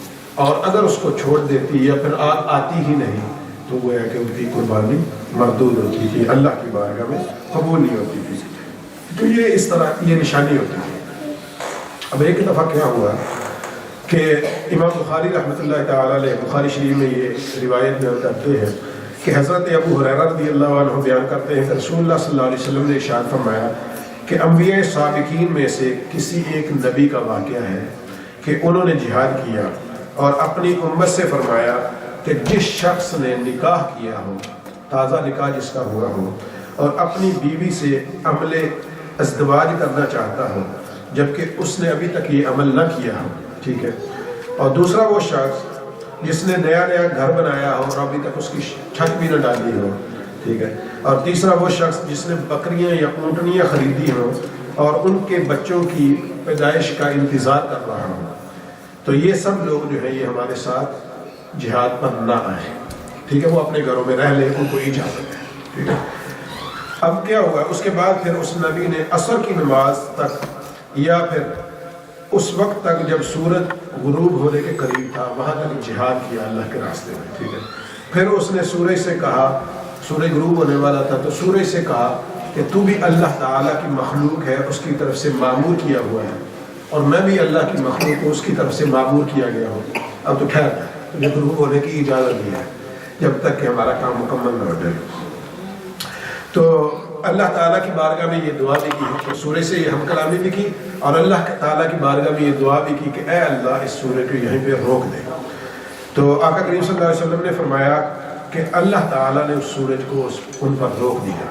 Speaker 1: اور اگر اس کو چھوڑ دیتی یا پھر آگ آتی ہی نہیں تو وہ ہے کہ ان کی قربانی مردود ہوتی تھی، اللہ کی بارگاہ میں قبول نہیں ہوتی تھی۔ تو یہ اس طرح یہ نشانی ہوتی تھی۔ اب ایک دفعہ کیا ہوا کہ امام بخاری رحمۃ اللہ تعالیٰ علیہ بخاری شریف میں یہ روایت بیان کرتے ہیں کہ حضرت ابو ہریرہ رضی اللہ عنہ بیان کرتے ہیں کہ رسول اللہ صلی اللہ علیہ وسلم نے ارشاد فرمایا کہ انبیاء سابقین میں سے کسی ایک نبی کا واقعہ ہے کہ انہوں نے جہاد کیا اور اپنی امت سے فرمایا کہ جس شخص نے نکاح کیا ہو، تازہ نکاح جس کا ہوا ہو، اور اپنی بیوی سے عمل ازدواج کرنا چاہتا ہو جبکہ اس نے ابھی تک یہ عمل نہ کیا ہو، ٹھیک ہے، اور دوسرا وہ شخص جس نے نیا گھر بنایا ہو اور ابھی تک اس کی چھت بھی نہ ڈالی ہو، ٹھیک ہے، اور تیسرا وہ شخص جس نے بکریاں یا اونٹنیاں خریدی ہوں اور ان کے بچوں کی پیدائش کا انتظار کر رہا ہو، تو یہ سب لوگ جو ہے یہ ہمارے ساتھ جہاد پر نہ آئے، ٹھیک ہے، وہ اپنے گھروں میں رہ لیں، ان کو اجازت ہے، ٹھیک ہے۔ اب کیا ہوا، اس کے بعد پھر اس نبی نے عصر کی نماز تک یا پھر اس وقت تک جب سورج غروب ہونے کے قریب تھا وہاں تک جہاد کیا اللہ کے راستے میں، ٹھیک ہے۔ پھر اس نے سورج سے کہا، سورج غروب ہونے والا تھا تو سورج سے کہا کہ تو بھی اللہ تعالیٰ کی مخلوق ہے، اس کی طرف سے معمور کیا ہوا ہے، اور میں بھی اللہ کی مخلوق کو اس کی طرف سے معمور کیا گیا ہوں، اب تو خیر تجھے غروب ہونے کی اجازت دی ہے جب تک کہ ہمارا کام مکمل نہ ہو جائے۔ تو اللہ تعالیٰ کی بارگاہ میں یہ دعا بھی کی کہ سورج سے یہ ہم کلامی بھی کی، اور اللہ تعالیٰ کی بارگاہ میں یہ دعا بھی کی کہ اے اللہ اس سورج کو یہیں پہ روک دے۔ تو آقا کریم صلی اللہ علیہ وسلم نے فرمایا کہ اللہ تعالیٰ نے اس سورج کو ان پر روک دیا،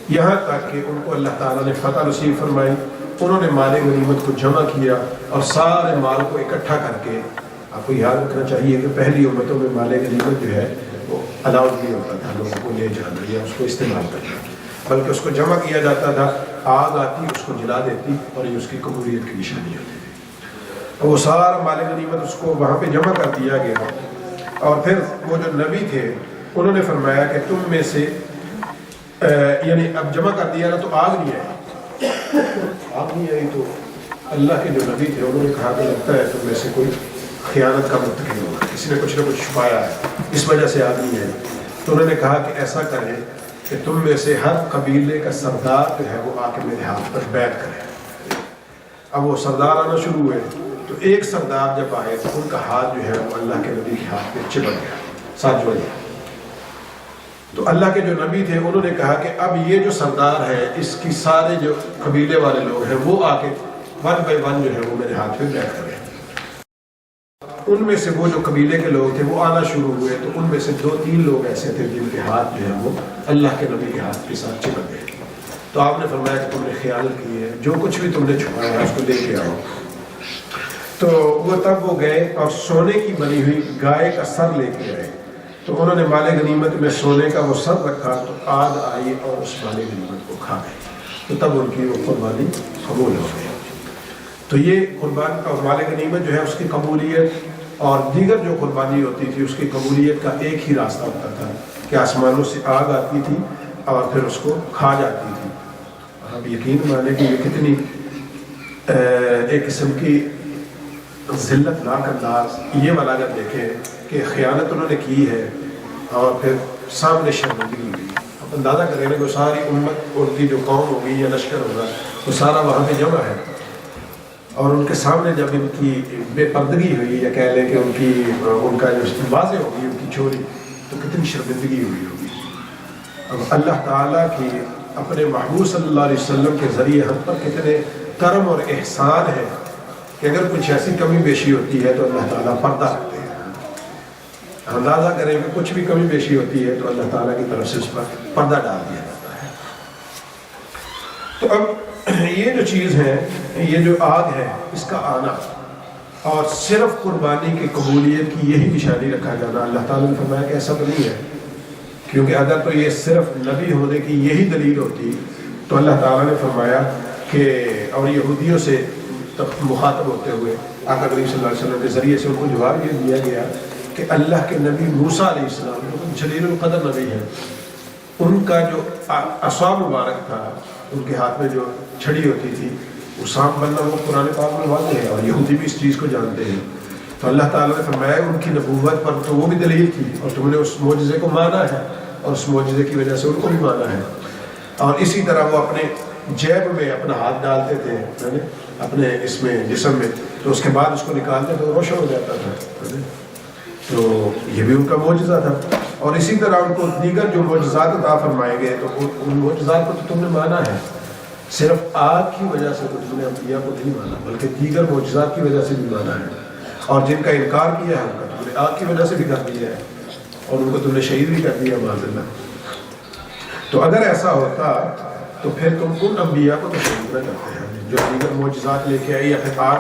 Speaker 1: یہاں تک کہ ان کو اللہ تعالیٰ نے فتح نصیب فرمائی، انہوں نے مال غنیمت کو جمع کیا اور سارے مال کو اکٹھا کر کے، آپ کو یاد رکھنا چاہیے کہ پہلی امتوں میں مال غنیمت جو ہے وہ الاؤڈ نہیں ہوتا تھا لوگوں کو لے جانا یا اس کو استعمال کرنا، بلکہ اس کو جمع کیا جاتا تھا، آگ آتی اس کو جلا دیتی اور یہ اس کی قبولیت کی نشانی ہوتی تھی۔ وہ سارا مال غنیمت اس کو وہاں پہ جمع کر دیا گیا، اور پھر وہ جو نبی تھے انہوں نے فرمایا کہ تم میں سے یعنی اب جمع کر دیا نا تو آگ نہیں آئی، تو اللہ کے جو نبی تھے انہوں نے کہا کہ لگتا ہے تم میں سے کوئی خیانت کا مرتکب ہوگا، کسی نے کچھ نہ کچھ چھپایا ہے اس وجہ سے آگ نہیں آئی۔ تو انہوں نے کہا کہ ایسا کریں کہ تم میں سے ہر قبیلے کا سردار جو ہے وہ آ کے میرے ہاتھ پر بیعت کرے۔ اب وہ سردار آنا شروع ہوئے تو ایک سردار جب آئے تو ان کا ہاتھ جو ہے وہ اللہ کے نبی کے ہاتھ پہ چپک گیا، ساتھ جڑ گیا۔ تو اللہ کے جو نبی تھے انہوں نے کہا کہ اب یہ جو سردار ہے اس کی سارے جو قبیلے والے لوگ ہیں وہ آ کے ون بائی ون جو ہے وہ میرے ہاتھ پہ بیعت کریں۔ ان میں سے وہ جو قبیلے کے لوگ تھے وہ آنا شروع ہوئے، تو ان میں سے 2-3 لوگ ایسے تھے جن کے ہاتھ جو ہے وہ اللہ کے نبی کے ہاتھ کے ساتھ چپک گئے۔ تو آپ نے فرمایا کہ تم نے خیانت کی ہے، جو کچھ بھی تم نے چھپایا ہے اس کو لے کے آؤ۔ تو وہ تب وہ گئے اور سونے کی بنی ہوئی گائے کا سر لے کے آئے، تو انہوں نے مال غنیمت میں سونے کا وہ سر رکھا، تو آگ آئی اور اس مال غنیمت کو کھا گئی، تو تب ان کی وہ قربانی قبول ہو گئی۔ تو یہ قربان اور مال غنیمت جو ہے اس کی قبولیت اور دیگر جو قربانی ہوتی تھی اس کی قبولیت کا ایک ہی راستہ ہوتا تھا کہ آسمانوں سے آگ آتی تھی اور پھر اس کو کھا جاتی تھی۔ اب یقین مانے کہ یہ کتنی ایک قسم کی ذلت ناک انداز یہ بلاغت دیکھے کہ خیانت انہوں نے کی ہے اور پھر سامنے شرمندگی ہوئی۔ اب اندازہ کریں کہ وہ ساری امت اور کی جو قوم ہوگی یا لشکر ہوگا وہ سارا وہاں پہ جمع ہے، اور ان کے سامنے جب ان کی بے پردگی ہوئی یا کہہ لیں کہ ان کا جو واضح ہوگی ان کی چوری، تو کتنی شرمندگی ہوئی ہوگی۔ اب اللہ تعالیٰ کی اپنے محبوب صلی اللہ علیہ وسلم کے ذریعے ہم پر کتنے کرم اور احسان ہے کہ اگر کچھ ایسی کمی بیشی ہوتی ہے تو اللہ تعالیٰ پردہ رکھتے ہیں۔ اندازہ کریں کہ کچھ بھی کمی بیشی ہوتی ہے تو اللہ تعالیٰ کی طرف سے اس پر پردہ ڈال دیا جاتا ہے۔ تو اب یہ جو چیز ہے، یہ جو آگ ہے، اس کا آنا اور صرف قربانی کی قبولیت کی یہی نشانی رکھا جانا، اللہ تعالیٰ نے فرمایا کہ ایسا تو نہیں ہے، کیونکہ اگر تو یہ صرف نبی ہونے کی یہی دلیل ہوتی تو اللہ تعالیٰ نے فرمایا کہ اور یہودیوں سے مخاطب ہوتے ہوئے آقا کریم صلی اللہ علیہ وسلم کے ذریعے سے ان کو جواب یہ دیا گیا کہ اللہ کے نبی موسیٰ علیہ السلام جو جلیل القدر نبی ہیں، ان کا جو عصا مبارک تھا، ان کے ہاتھ میں جو چھڑی ہوتی تھی، وہ سانپ بننا وہ قرآن پاک میں واضح ہے، اور یہودی بھی اس چیز کو جانتے ہیں. تو اللہ تعالیٰ نے فرمایا ان کی نبوت پر تو وہ بھی دلیل تھی، اور تم نے اس معجزے کو مانا ہے، اور اس معجزے کی وجہ سے ان کو بھی مانا ہے. اور اسی طرح وہ اپنے جیب میں اپنا ہاتھ ڈالتے تھے اپنے اس میں جسم میں، تو اس کے بعد اس کو نکالتے تو روشن ہو جاتا تھا. تو یہ بھی ان کا معجزہ تھا. اور اسی طرح ان کو دیگر جو معجزات عطا فرمائے گئے تو ان معجزات کو تو تم نے مانا ہے، صرف آگ کی وجہ سے تو تم نے انبیاء کو نہیں مانا، بلکہ دیگر معجزات کی وجہ سے بھی مانا ہے. اور جن کا انکار کیا ہے ان کا تم نے آگ کی وجہ سے بھی کر دیا ہے، اور ان کو تم نے شہید بھی کر دیا معاذ اللہ. تو اگر ایسا ہوتا تو پھر تم ان انبیاء کو تو شہید نہ کرتے ہیں جو دیگر معجزات لے کے آئی، یا پھر آگ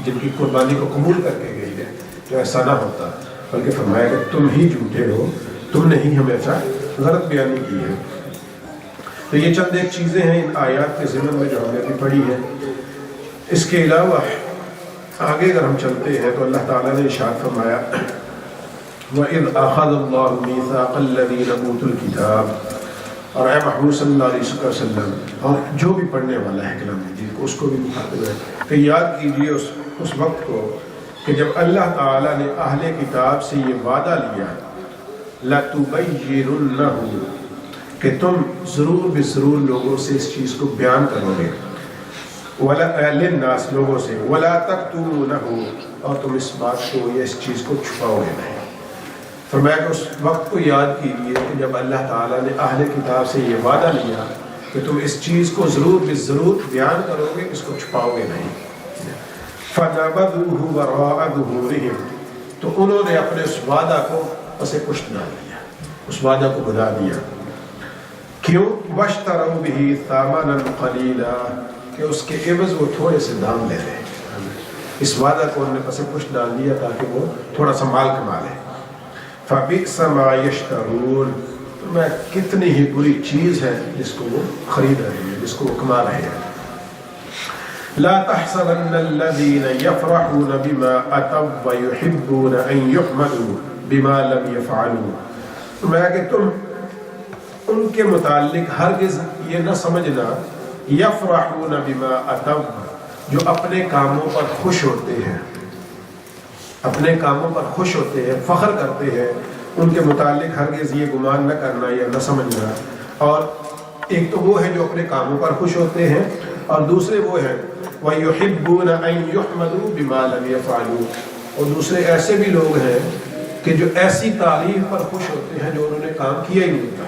Speaker 1: جن کی قربانی کو قبول کر کے گئی ہے، تو ایسا نہ ہوتا. بلکہ فرمایا کہ تم ہی جھوٹے ہو، تم نے ہی ہمیشہ غلط بیانی کی ہے. تو یہ چند ایک چیزیں ہیں ان آیات کے ضمن میں جو ہم نے ابھی پڑھی ہیں. اس کے علاوہ آگے اگر ہم چلتے ہیں تو اللہ تعالیٰ نے ارشاد فرمایا وَإِذْ أَخَذَ اللَّهُ مِيثَاقَ الَّذِينَ أُوتُوا الْكِتَابَ، اور اے محمود صلی اللہ علیہ وسلم اور جو بھی پڑھنے والا ہے کلام مجید کو، اس کو بھی مخاطب ہے کہ یاد کیجئے اس وقت کو کہ جب اللہ تعالیٰ نے اہل کتاب سے یہ وعدہ لیا لَتُبَيِّنُنَّهُ، کہ تم ضرور بضرور لوگوں سے اس چیز کو بیان کرو گے، لِلنَّاسِ لوگوں سے، وَلَا تَكْتُمُونَهُ، اور تم اس بات کو یا اس چیز کو چھپاؤ گے نہیں. فرمایا کہ اس وقت کو یاد کیجیے کہ جب اللہ تعالیٰ نے اہل کتاب سے یہ وعدہ لیا کہ تم اس چیز کو ضرور بضرور بیان کرو گے، اس کو چھپاؤ گے نہیں. فَنَبَذُوهُ وَرَاءَ ظُهُورِهِمْ، تو انہوں نے اپنے اس وعدہ کو پس پشت ڈال دیا، اس وعدہ کو بھلا دیا. کیوں؟ وَاشْتَرَوْا بِهِ ثَمَنًا قَلِيلًا، کہ اس کے عوض وہ تھوڑے سے دام لے رہے ہیں. اس وعدہ کو انہوں نے پس پشت ڈال دیا تاکہ وہ تھوڑا سا مال کما لیں. فَبِئْسَ مَا يَشْتَرُونَ، میں کتنی ہی بری چیز ہے جس کو وہ خرید رہے ہیں، جس کو وہ کما رہے ہیں. لَا تَحْسَبَنَّ الَّذِينَ يَفْرَحُونَ بِمَا أَتَوْا وَيُحِبُّونَ أَن يُحْمَدُوا بِمَا لَمْ يَفْعَلُوا، میں کہ تم ان کے متعلق ہرگز یہ نہ سمجھنا یفرحون بما اتوا، جو اپنے کاموں پر خوش ہوتے ہیں، اپنے کاموں پر خوش ہوتے ہیں، فخر کرتے ہیں، ان کے متعلق ہرگز یہ گمان نہ کرنا یا نہ سمجھنا. اور ایک تو وہ ہے جو اپنے کاموں پر خوش ہوتے ہیں، اور دوسرے وہ ہیں وَيُحِبُّونَ أَن يُحْمَدُوا بِمَا لَمْ يَفْعَلُوا، اور دوسرے ایسے بھی لوگ ہیں کہ جو ایسی تعریف پر خوش ہوتے ہیں جو انہوں نے کام کیا ہی نہیں تھا،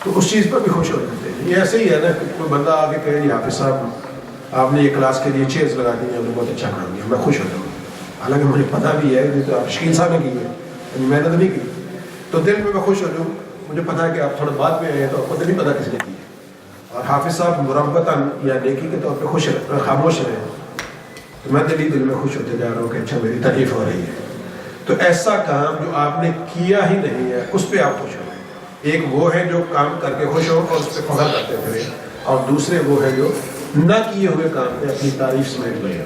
Speaker 1: تو اس چیز پر بھی خوش ہو جاتے ہیں. یہ ایسے ہی ہے نا، کوئی بندہ آگے کہے جی حافظ صاحب آپ نے یہ کلاس کے لیے چیئرز لگا دی ہیں، بہت اچھا کام کیا، میں خوش ہوتا ہوں، حالانکہ مجھے پتہ بھی ہے کہ تو آپ شکیل صاحب نے کی ہے، محنت نہیں کی، تو دل میں خوش ہو جاؤں. مجھے پتہ ہے کہ آپ تھوڑا بعد میں آئے تو آپ کو نہیں پتہ کس نے کی ہے، اور حافظ صاحب مربتاً یا نیکی کے طور پہ خوش خاموش رہے، تو میں دل میں خوش ہوتے جا رہا ہوں کہ اچھا میری تعریف ہو رہی ہے. تو ایسا کام جو آپ نے کیا ہی نہیں ہے اس پہ آپ خوش ہو. ایک وہ ہے جو کام کر کے خوش ہو اور اس پہ فخر کرتے پھرے، اور دوسرے وہ ہے جو نہ کیے ہوئے کام پہ اپنی تعریف سمیٹ لے.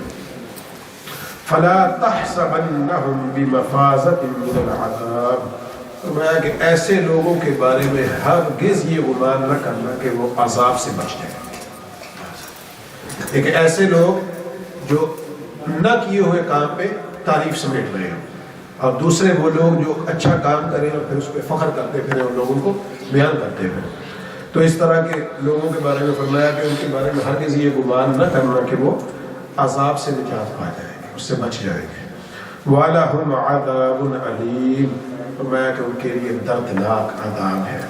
Speaker 1: فَلَا تَحْسَبَنَّهُمْ بِمَفَازَةٍ مِّنَ الْعَذَابِ، فرمایا کہ ایسے لوگوں کے بارے میں ہرگز یہ گمان نہ کرنا کہ وہ عذاب سے بچ جائیں. ایک ایسے لوگ جو نہ کیے ہوئے کام پہ تعریف سمیٹ رہے ہیں، اور دوسرے وہ لوگ جو اچھا کام کریں اور پھر اس پہ فخر کرتے پھریں اور لوگوں کو بیان کرتے پھریں. تو اس طرح کے لوگوں کے بارے میں فرمایا کہ ان کے بارے میں ہرگز یہ گمان نہ کرنا کہ وہ عذاب سے نجات پا جائیں گے، اس سے بچ جائیں گے. وَلَهُمْ عَذَابٌ عَلِيمٌ، فرمایا کہ ان کے لیے دردناک عذاب ہے.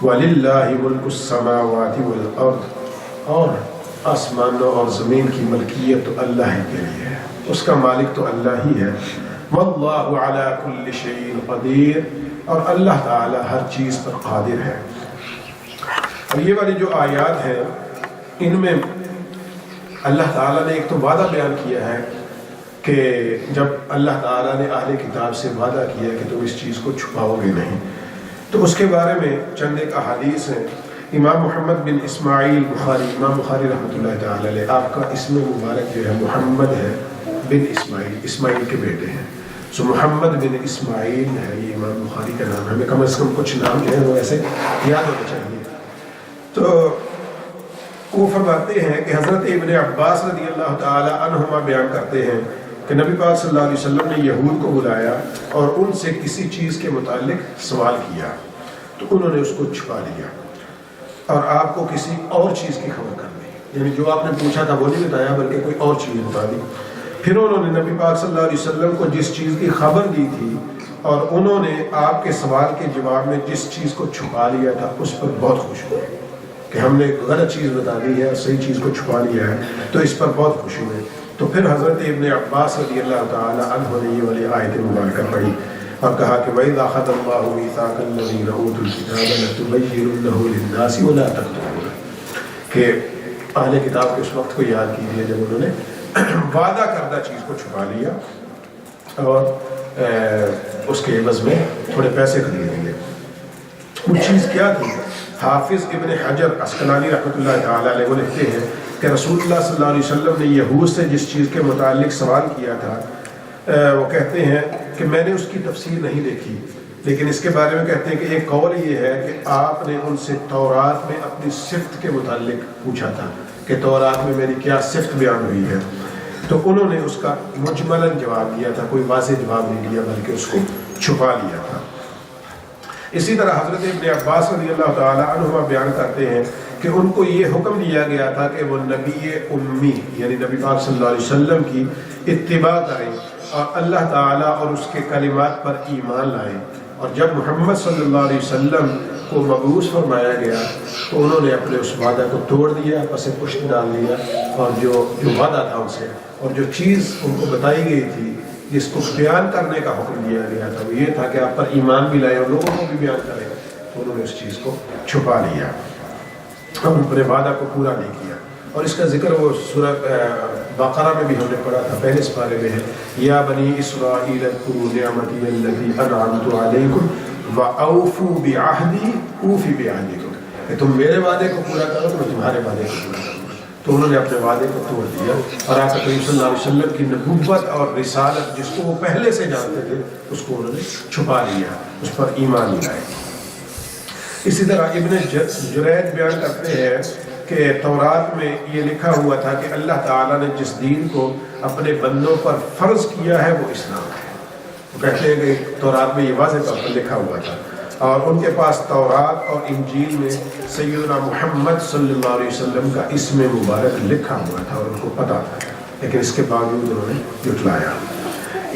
Speaker 1: وَلِلَّهِ مُلْكُ السَّمَاوَاتِ وَالْأَرْضِ، اور آسمانوں اور زمین کی ملکیت تو اللہ ہی کے لیے ہے، اس کا مالک تو اللہ ہی ہے. واللہ علی کل شیء قدیر، اور اللہ تعالی ہر چیز پر قادر ہے. اور یہ والی جو آیات ہیں ان میں اللہ تعالیٰ نے ایک تو وعدہ بیان کیا ہے کہ جب اللہ تعالیٰ نے اہل کتاب سے وعدہ کیا کہ تم اس چیز کو چھپاؤ گے نہیں، تو اس کے بارے میں چند ایک احادیث ہیں. امام محمد بن اسماعیل بخاری، امام بخاری رحمۃ اللہ تعالی علیہ، آپ کا اسم مبارک جو ہے محمد ہے بن اسماعیل، اسماعیل کے بیٹے ہیں، سو محمد بن اسماعیل ہے یہ امام بخاری کا نام ہے۔ ہمیں کم از کم کچھ نام جو ہے وہ ایسے یاد ہونے چاہیے۔ تو وہ فرماتے ہیں کہ حضرت ابن عباس رضی اللہ تعالی عنہما بیان کرتے ہیں کہ نبی پاک صلی اللہ علیہ وسلم نے یہود کو بلایا اور ان سے کسی چیز کے متعلق سوال کیا، تو انہوں نے اس کو چھپا لیا اور آپ کو کسی اور چیز کی خبر کر دی، یعنی جو آپ نے پوچھا تھا وہ نہیں بتایا بلکہ کوئی اور چیز بتا دی۔ پھر انہوں نے نبی پاک صلی اللہ علیہ وسلم کو جس چیز کی خبر دی تھی اور انہوں نے آپ کے سوال کے جواب میں جس چیز کو چھپا لیا تھا اس پر بہت خوش ہوئے کہ ہم نے غلط چیز بتا دی ہے اور صحیح چیز کو چھپا لیا ہے، تو اس پر بہت خوش ہوئے۔ تو پھر حضرت ابن عباس رضی اللہ تعالی عنہ نے یہ والی آیت مبارکہ پڑھی اور کہا کہ وَإِذَا أَخَذَ اللَّهُ مِيثَاقَ الَّذِينَ أُوتُوا الْكِتَابَ لَتُبَيِّنُنَّهُ لِلنَّاسِ وَلَا تَكْتُمُونَهُ، کہ اہل کتاب کے اس وقت کو یاد کیجیے جب انہوں نے وعدہ کردہ چیز کو چھپا لیا اور اس کے عوض میں تھوڑے پیسے خرید لیے۔ وہ چیز کیا تھی؟ حافظ ابن حجر عسقلانی رحمۃ اللہ تعالی علیہ وہ لکھتے ہیں کہ رسول اللہ صلی اللہ علیہ وسلم نے یہود سے جس چیز کے متعلق سوال کیا تھا، وہ کہتے ہیں کہ میں نے اس کی تفسیر نہیں دیکھی، لیکن اس کے بارے میں کہتے ہیں کہ ایک قول یہ ہے کہ آپ نے ان سے تورات میں اپنی صفت کے متعلق پوچھا تھا کہ تورات میں میری کیا صفت بیان ہوئی ہے، تو انہوں نے اس کا مجملاً جواب دیا تھا، کوئی واضح جواب نہیں دیا بلکہ اس کو چھپا لیا تھا۔ اسی طرح حضرت ابن عباس رضی اللہ تعالی عنہما بیان کرتے ہیں کہ ان کو یہ حکم دیا گیا تھا کہ وہ نبی امی یعنی نبی پاک صلی اللہ علیہ وسلم کی اتباع کریں اور اللہ تعالیٰ اور اس کے کلمات پر ایمان لائیں، اور جب محمد صلی اللہ علیہ وسلم کو مبعوث فرمایا گیا تو انہوں نے اپنے اس وعدہ کو توڑ دیا، پس پشت ڈال دیا، اور جو وعدہ تھا ان سے اور جو چیز ان کو بتائی گئی تھی جس کو بیان کرنے کا حکم دیا گیا تھا وہ یہ تھا کہ آپ پر ایمان بھی لائیں اور لوگوں کو بھی بیان کریں، تو انہوں نے اس چیز کو چھپا لیا اور اپنے وعدہ کو پورا نہیں کیا۔ اور اس کا ذکر وہ سورہ بقرہ میں بھی ہم نے پڑھا تھا، پہلے سپارے میں ہے، یا بنی اسرائیل اذکروا نعمتی التي انعمت علیکم واوفوا بعہدی اوف بعہدکم، کہ تم میرے وعدے کو پورا کرو تو میں تمہارے وعدے کو پورا کروں۔ تو انہوں نے اپنے وعدے کو توڑ دیا اور آقا کریم صلی اللہ علیہ وسلم کی نبوت اور رسالت جس کو وہ پہلے سے جانتے تھے اس کو انہوں نے چھپا لیا، اس پر ایمان نہیں لائے۔ اسی طرح ابن جرید بیان کرتے ہیں کہ تورات میں یہ لکھا ہوا تھا کہ اللہ تعالیٰ نے جس دین کو اپنے بندوں پر فرض کیا ہے وہ اسلام ہے۔ وہ کہتے ہیں کہ تورات میں یہ واضح طور پر لکھا ہوا تھا، اور ان کے پاس تورات اور انجیل میں سیدنا محمد صلی اللہ علیہ وسلم کا اسم مبارک لکھا ہوا تھا اور ان کو پتہ تھا، لیکن اس کے باوجود انہوں نے جھٹلایا۔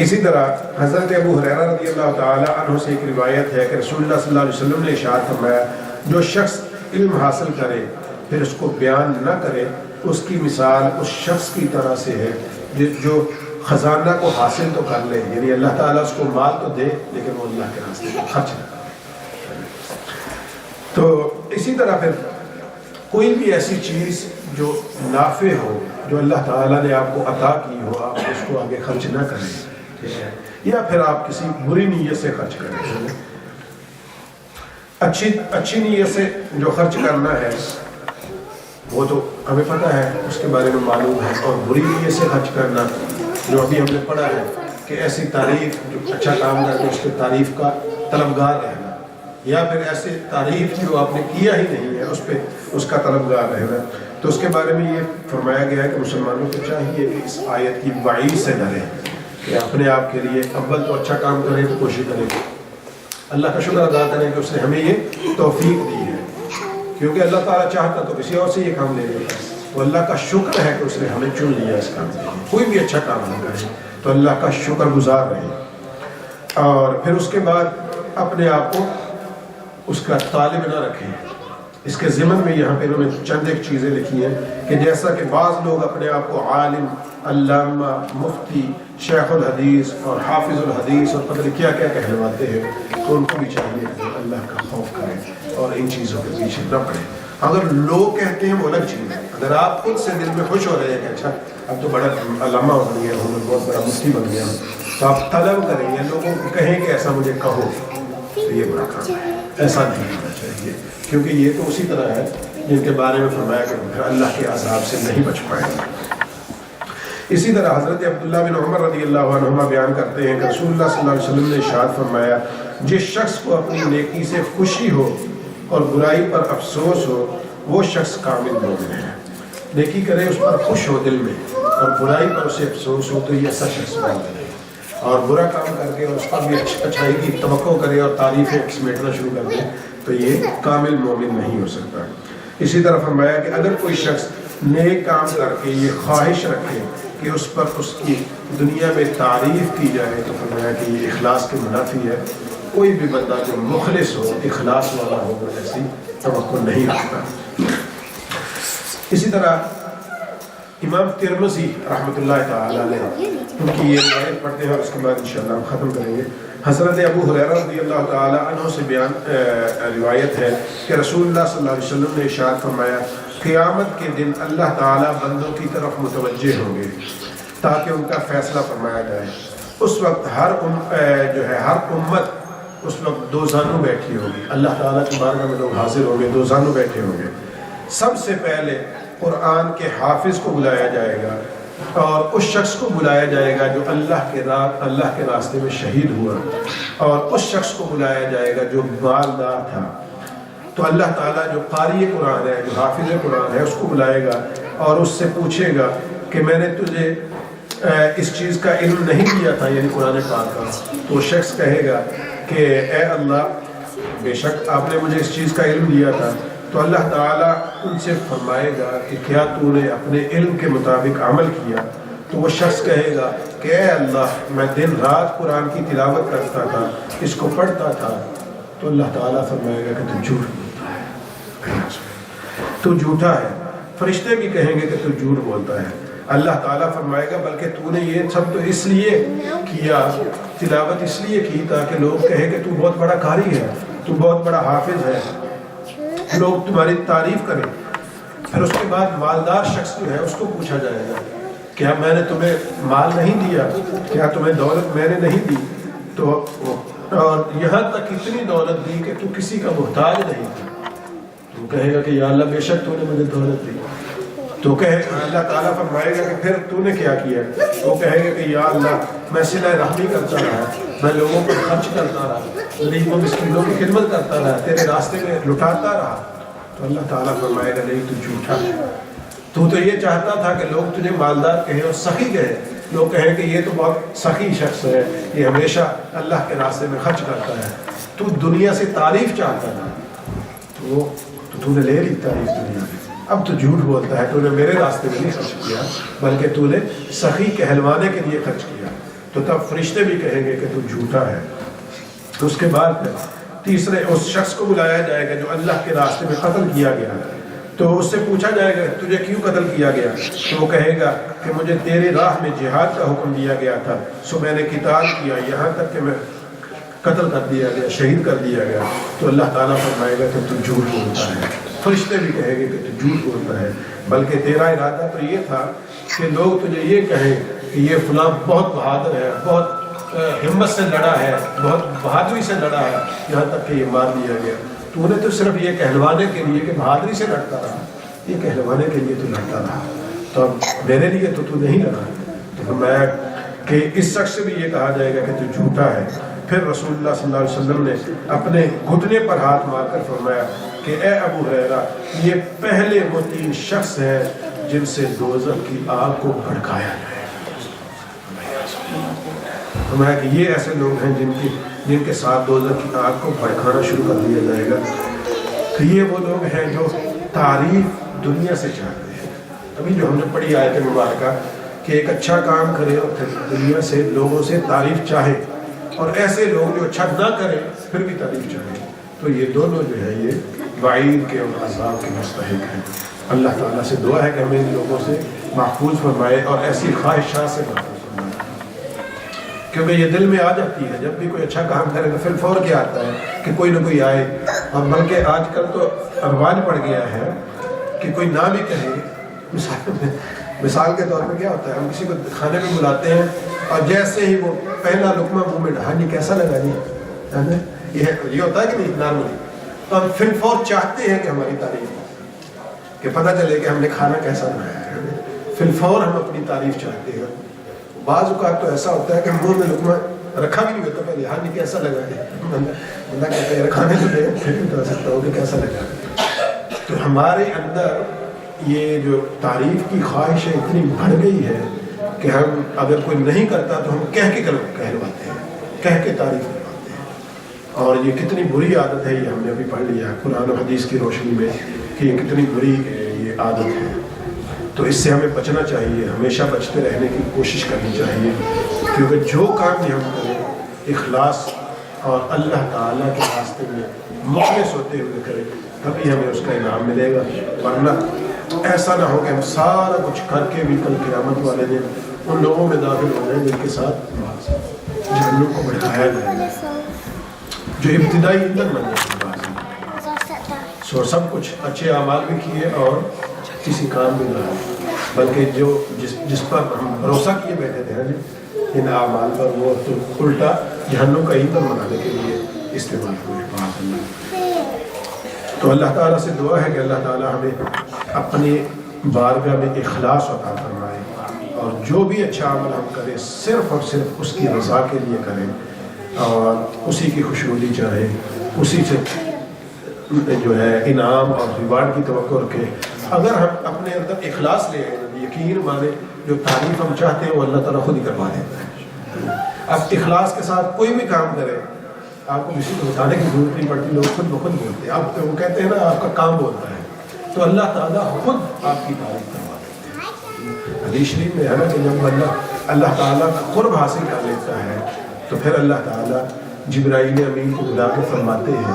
Speaker 1: اسی طرح حضرت ابو ہریرہ رضی اللہ تعالی عنہ سے ایک روایت ہے کہ رسول اللہ صلی اللہ علیہ وسلم نے ارشاد فرمایا، جو شخص علم حاصل کرے پھر اس کو بیان نہ کرے اس کی مثال اس شخص کی طرح سے ہے جو خزانہ کو حاصل تو کر لے، یعنی اللہ تعالیٰ اس کو مال تو دے لیکن وہ اللہ کے راستے میں خرچ نہ کرے۔ تو اسی طرح پھر کوئی بھی ایسی چیز جو نافع ہو، جو اللہ تعالیٰ نے آپ کو عطا کی ہو، آپ اس کو آگے خرچ نہ کریں، یا پھر آپ کسی بری نیت سے خرچ کریں۔ اچھی نیت سے جو خرچ کرنا ہے وہ تو ہمیں پتہ ہے، اس کے بارے میں معلوم ہے، اور بری نیت سے خرچ کرنا جو ابھی ہم نے پڑھا ہے کہ ایسی تعریف جو اچھا کام کر کے اس کے تعریف کا طلبگار رہنا، یا پھر ایسے تعریف جو آپ نے کیا ہی نہیں ہے اس پہ اس کا طلبگار رہنا، تو اس کے بارے میں یہ فرمایا گیا ہے کہ مسلمانوں کو چاہیے کہ اس آیت کی وعید سے ڈریں کہ اپنے آپ کے لیے اول تو اچھا کام کریں تو کوشش کریں، اللہ کا شکر ادا کریں کہ اس نے ہمیں یہ توفیق دی ہے، کیونکہ اللہ تعالیٰ چاہتا تو کسی اور سے یہ کام لے لیتا، وہ اللہ کا شکر ہے کہ اس نے ہمیں چن لیا اس کام کے لیے۔ کوئی بھی اچھا کام نہ کرے تو اللہ کا شکر گزار رہے، اور پھر اس کے بعد اپنے آپ کو اس کا طالب نہ رکھیں۔ اس کے ضمن میں یہاں پہ انہوں نے چند ایک چیزیں لکھی ہیں کہ جیسا کہ بعض لوگ اپنے آپ کو عالم، علامہ، مفتی، شیخ الحدیث اور حافظ الحدیث اور پتہ نہیں کیا کیا کہلواتے ہیں، تو ان کو بھی چاہیے کہ اللہ کا خوف کریں اور ان چیزوں کے پیچھے نہ پڑیں۔ اگر لوگ کہتے ہیں وہ الگ چیز ہے، اگر آپ خود سے دل میں خوش ہو رہے ہیں کہ اچھا اب تو بڑا علامہ بن گیا ہوں، بہت بڑا مفتی بن گیا ہوں، تو آپ طلب کریں یا لوگوں کو کہیں کہ ایسا مجھے کہو، تو یہ برا کام ہے، ایسا نہیں ہونا چاہیے، کیونکہ یہ تو اسی طرح ہے جن کے بارے میں فرمایا کہ پھر اللہ کے عذاب سے نہیں بچ پائیں گے۔ اسی طرح حضرت عبداللہ بن عمر رضی اللہ عنہما بیان کرتے ہیں کہ رسول اللہ صلی اللہ علیہ وسلم نے ارشاد فرمایا، جس شخص کو اپنی نیکی سے خوشی ہو اور برائی پر افسوس ہو وہ شخص کامل مومن ہے۔ نیکی کرے اس پر خوش ہو دل میں اور برائی پر اسے افسوس ہو تو یہ ایسا شخص مومن ہے، اور برا کام کر کے اس پر بھی اچھائی کی توقع کرے اور تعریفیں سمیٹنا شروع کر دے تو یہ کامل مومن نہیں ہو سکتا۔ اسی طرح فرمایا کہ اگر کوئی شخص نیک کام کر کے یہ خواہش رکھے کہ اس پر اس کی دنیا میں تعریف کی جائے تو فرمایا کہ یہ اخلاص کے منافی ہے۔ کوئی بھی بندہ جو مخلص ہو، اخلاص والا ہو، وہ ایسی توقع نہیں رکھتا۔ اسی طرح امام ترمذی رحمۃ اللہ تعالی علیہ ان کی یہ روایت پڑھتے ہیں اور اس کے بعد انشاءاللہ ہم ختم کریں گے۔ حضرت ابو ہریرہ رضی اللہ تعالی عنہ سے روایت ہے کہ رسول اللہ صلی اللہ علیہ وسلم نے ارشاد فرمایا، قیامت کے دن اللہ تعالیٰ بندوں کی طرف متوجہ ہوں گے تاکہ ان کا فیصلہ فرمایا جائے۔ اس وقت ہر امت اس وقت دو زانو بیٹھی ہوگی، اللہ تعالیٰ کی بارگاہ میں لوگ حاضر ہوں گے، دو زانو بیٹھے ہوں گے۔ سب سے پہلے قرآن کے حافظ کو بلایا جائے گا اور اس شخص کو بلایا جائے گا جو اللہ کے راستے میں شہید ہوا، اور اس شخص کو بلایا جائے گا جو مالدار تھا۔ تو اللہ تعالیٰ جو قاری قرآن ہے، جو حافظ قرآن ہے، اس کو بلائے گا اور اس سے پوچھے گا کہ میں نے تجھے اس چیز کا علم نہیں دیا تھا، یعنی قرآن پاک کا۔ تو وہ شخص کہے گا کہ اے اللہ، بے شک آپ نے مجھے اس چیز کا علم دیا تھا۔ تو اللہ تعالیٰ ان سے فرمائے گا کہ کیا تو نے اپنے علم کے مطابق عمل کیا؟ تو وہ شخص کہے گا کہ اے اللہ، میں دن رات قرآن کی تلاوت کرتا تھا، اس کو پڑھتا تھا۔ تو اللہ تعالیٰ فرمائے گا کہ تو جھوٹ بولتا ہے، تو جھوٹا ہے۔ فرشتے بھی کہیں گے کہ تو جھوٹ بولتا ہے۔ اللہ تعالیٰ فرمائے گا بلکہ تو نے یہ سب تو اس لیے کیا، تلاوت اس لیے کی تاکہ لوگ کہیں کہ تو بہت بڑا قاری ہے، تو بہت بڑا حافظ ہے، لوگ تمہاری تعریف کریں۔ پھر اس کے بعد مالدار شخص جو ہے اس کو پوچھا جائے گا، کیا میں نے تمہیں مال نہیں دیا؟ کیا تمہیں دولت میں نے نہیں دی؟ تو اور یہاں تک اتنی دولت دی کہ تو کسی کا محتاج نہیں تھا۔ تو کہے گا کہ یا اللہ، بے شک تو نے مجھے دولت دی۔ تو اللہ تعالیٰ فرمائے گا کہ پھر تو نے کیا کیا؟ وہ کہے گا کہ یا اللہ، میں صلہ رحمی کرتا رہا، میں لوگوں کو خرچ کرتا رہا، غریب و مسکینوں کی خدمت کرتا رہا، تیرے راستے میں لٹاتا رہا۔ تو اللہ تعالیٰ فرمائے گا نہیں، تو جھوٹا ہے، تو یہ چاہتا تھا کہ لوگ تجھے مالدار کہیں اور سخی کہیں، لوگ کہیں کہ یہ تو بہت سخی شخص ہے، یہ ہمیشہ اللہ کے راستے میں خرچ کرتا ہے۔ تو دنیا سے تعریف چاہتا تھا، تو نے لے لی تعریف دنیا میں۔ اب تو جھوٹ بولتا ہے، تو نے میرے راستے میں نہیں خرچ کیا بلکہ تو نے سخی کہلوانے کے لیے خرچ کیا۔ تو تب فرشتے بھی کہیں گے کہ تو جھوٹا ہے۔ تو اس کے بعد تیسرے اس شخص کو بلایا جائے گا جو اللہ کے راستے میں قتل کیا گیا، تو اس سے پوچھا جائے گا تجھے کیوں قتل کیا گیا؟ تو وہ کہے گا کہ مجھے تیری راہ میں جہاد کا حکم دیا گیا تھا، سو میں نے قتال کیا، یہاں تک کہ میں قتل کر دیا گیا، شہید کر دیا گیا۔ تو اللہ تعالیٰ فرمائے گا کہ تو جھوٹ بولتا ہے۔ فرشتے بھی کہیں گے کہ تو جھوٹ بولتا ہے، بلکہ تیرا ارادہ تو یہ تھا کہ لوگ تجھے یہ کہیں کہ یہ فلاں بہت بہادر ہے، بہت ہمت سے لڑا ہے، بہت بہادری سے لڑا ہے، یہاں تک کہ یہ مار دیا گیا۔ تو نے تو صرف یہ کہلوانے کے لیے کہ بہادری سے لڑتا رہا، یہ کہلوانے کے لیے تو لڑتا رہا، تو اب میرے لیے تو نہیں لڑا۔ تو میں کہ اس شخص سے بھی یہ کہا جائے گا کہ تو جھوٹا ہے۔ پھر رسول اللہ صلی اللہ علیہ وسلم نے اپنے گھٹنے پر ہاتھ مار کر فرمایا کہ اے ابو ہریرہ، یہ پہلے وہ 3 شخص ہیں جن سے دوزخ کی آگ کو بھڑکایا جائے۔ فرمایا کہ یہ ایسے لوگ ہیں جن کے ساتھ دوزخ کی آگ کو بھڑکانا شروع کر دیا جائے گا۔ تو یہ وہ لوگ ہیں جو تعریف دنیا سے چاہتے ہیں۔ ابھی جو ہم نے پڑھی آیت مبارکہ کہ ایک اچھا کام کرے اور پھر دنیا سے لوگوں سے تعریف چاہے، اور ایسے لوگ جو اچھا نہ کریں پھر بھی تعریف چاہیں، تو یہ دونوں جو ہے یہ وعید کے اور عذاب کے مستحق ہیں۔ اللہ تعالیٰ سے دعا ہے کہ ہمیں ان لوگوں سے محفوظ فرمائے اور ایسی خواہشات سے محفوظ فرمائے، کیونکہ یہ دل میں آ جاتی ہے جب بھی کوئی اچھا کام کرے تو پھر فور کیا آتا ہے کہ کوئی نہ کوئی آئے، اور بلکہ آج کل تو رواج پڑ گیا ہے کہ کوئی نہ بھی کہے۔ مثال کے طور پہ کیا ہوتا ہے، ہم کسی کو کھانے میں بلاتے ہیں اور جیسے ہی وہ پہلا لقمہ منہ میں ڈھا، جی کیسا لگا جی، یہ ہوتا ہے کہ نہیں نارملی، اور فلفور چاہتے ہیں کہ ہماری تعریف ہو، کہ پتہ چلے کہ ہم نے کھانا کیسا بنایا ہے، فلفور ہم اپنی تعریف چاہتے ہیں۔ بعض اوقات تو ایسا ہوتا ہے کہ منہ میں لقمہ رکھا بھی نہیں ہوتا پہلے، ہاں نہیں کیسا لگا ہے، بندہ کہتا ہے کھانے تو دے، پھر بھی بتا سکتا ہوں کہ کیسا لگا ہے۔ تو ہمارے اندر یہ جو تعریف کی خواہش ہے اتنی بڑھ گئی ہے کہ ہم اگر کوئی نہیں کرتا تو ہم کہہ کے کہلواتے ہیں، کہہ کے تعریف کرواتے ہیں، اور یہ کتنی بری عادت ہے، یہ ہم نے ابھی پڑھ لیا قرآن و حدیث کی روشنی میں کہ یہ کتنی بری یہ عادت ہے۔ تو اس سے ہمیں بچنا چاہیے، ہمیشہ بچتے رہنے کی کوشش کرنی چاہیے، کیونکہ جو کام بھی ہم کریں اخلاص اور اللہ تعالیٰ کے راستے میں مخلص ہوتے ہوئے کریں، تبھی ہمیں اس کا انعام ملے گا، ورنہ ایسا نہ ہو کہ ہم سارا کچھ کر کے بھی کل قیامت والے دن ان لوگوں میں داخل ہو جائیں جن کے ساتھ جہنم کو بڑھایا جائے گا، جو ابتدائی ایندھن بن جائے گا۔ سو سب کچھ اچھے اعمال بھی کیے اور کسی کام بھی نہ آئے، بلکہ جو جس پر ہم بھروسہ کیے بیٹھے تھے ان اعمال پر، وہ تو الٹا جہنم کا ایندھن بنانے کے لیے استعمال ہوئے۔ تو اللہ تعالیٰ سے دعا ہے کہ اللہ تعالیٰ ہمیں اپنی بارگاہ میں اخلاص عطا فرمائے، اور جو بھی اچھا عمل ہم کریں صرف اور صرف اس کی رضا کے لیے کریں، اور اسی کی خوشنودی چاہیں، اسی سے جو ہے انعام اور ریوارڈ کی توقع رکھیں۔ اگر ہم اپنے اندر اخلاص لے آئیں، یقین مانے جو تعریف ہم چاہتے ہیں وہ اللہ تعالیٰ خود ہی کروا دیتا ہے۔ اب اخلاص کے ساتھ کوئی بھی کام کرے، آپ کو کسی کو بتانے کی ضرورت نہیں پڑتی، لوگ خود بخود بولتے ہیں، آپ وہ کہتے ہیں نا آپ کا کام بولتا ہے، تو اللہ تعالیٰ خود آپ کی تعریف کروا دیتے ہیں۔ حدیث شریف میں ہے نا کہ جب بندہ اللہ تعالیٰ کا قرب حاصل کر لیتا ہے تو پھر اللہ تعالیٰ جبرائیل امین کو بلا کے فرماتے ہیں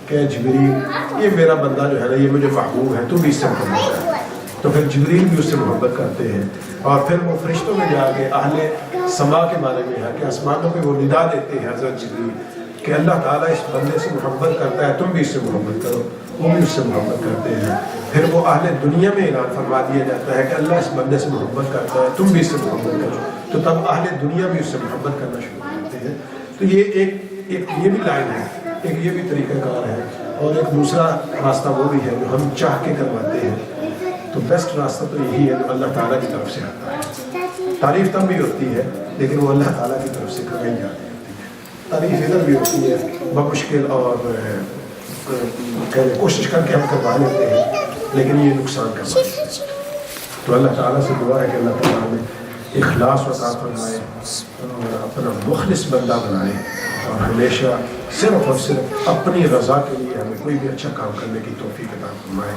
Speaker 1: کہ جبریل یہ میرا بندہ جو ہے نا یہ مجھے محبوب ہے، تو بھی اس سے محبت کر، تو پھر جبریل بھی اس سے محبت کرتے ہیں، اور پھر وہ فرشتوں میں جا کے اہل سما کے بارے میں ہے کہ آسمانوں پہ وہ ندا دیتے ہیں حضرت جبریل کہ اللہ تعالیٰ اس بندے سے محبت کرتا ہے، تم بھی اس سے محبت کرو، وہ بھی اس سے محبت کرتے ہیں۔ پھر وہ اہل دنیا میں اعلان فرما دیا جاتا ہے کہ اللہ اس بندے سے محبت کرتا ہے، تم بھی اس سے محبت کرو، تو تب اہل دنیا بھی اس سے محبت کرنا شروع کرتے ہیں۔ تو یہ ایک یہ بھی لائن ہے، ایک یہ بھی طریقہ کار ہے، اور ایک دوسرا راستہ وہ بھی ہے جو ہم چاہ کے کرواتے ہیں۔ تو بیسٹ راستہ تو یہی ہے جو اللہ تعالیٰ کی طرف سے آتا ہے۔ تعریف تب بھی ہوتی ہے لیکن وہ اللہ تعالیٰ کی طرف سے کرائی جاتی ہے۔ تعریف ادھر بھی ہوتی ہے بمشکل اور کوشش کر کے ہم کروا لیتے ہیں، لیکن یہ نقصان کروا دیتے ہیں۔ تو اللہ تعالیٰ سے دعا ہے کہ اللہ تعالیٰ ہمیں اخلاص عطا فرمائے اور اپنا مخلص بندہ بنائے، اور ہمیشہ صرف اور صرف اپنی رضا کے لیے ہمیں کوئی بھی اچھا کام کرنے کی توفیق عطا فرمائے۔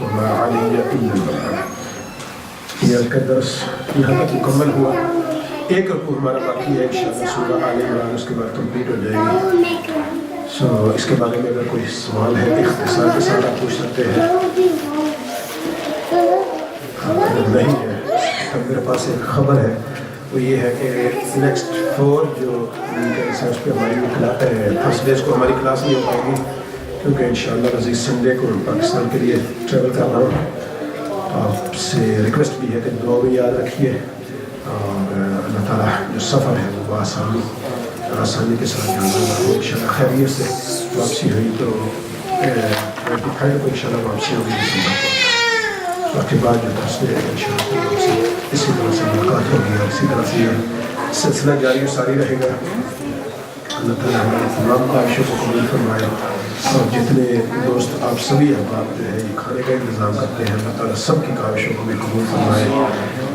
Speaker 1: وما علی الا البلاغ۔ یہ آج کا درس یہاں تک مکمل ہوا، ایک رکوع ہمارا باقی ہے انشاءاللہ سورہ آل عمران، اس کے بعد کمپلیٹ ہو جائے گی۔ اس کے بارے میں اگر کوئی سوال ہے اختصار کے ساتھ آپ پوچھ سکتے ہیں، اگر نہیں ہے تو میرے پاس ایک خبر ہے، وہ یہ ہے کہ نیکسٹ 4 جو ریسرچ پہ ہماری تھرسڈیز کو ہماری کلاس نہیں ہو پائے گی، کیونکہ انشاءاللہ عزیز سنڈے کو پاکستان کے لیے ٹریول کر رہا ہوں۔ تو آپ سے ریکویسٹ بھی ہے کہ دعا بھی یاد رکھیے، اور اللہ تعالیٰ جو سفر ہے وہ آسانی کے ساتھ جانا ہو، انشاءاللہ خیریت سے واپسی ہوئی تو 25 کو انشاءاللہ واپسی ہوگی دسمبر کو، اس کے بعد جو تھرسڈے ہے انشاءاللہ واپسی اسی طرح سے ملاقات ہوگی، اور اسی طرح سے یہ سلسلہ جاری و ساری رہے گا۔ اللہ تعالیٰ ہمارے تمام خواہشوں کو قبول فرمائے، اور جتنے دوست آپ سبھی احباب جو ہے یہ کھانے کا انتظام کرتے ہیں، اللہ تعالیٰ سب کی خواہشوں کو بھی قبول فرمائے۔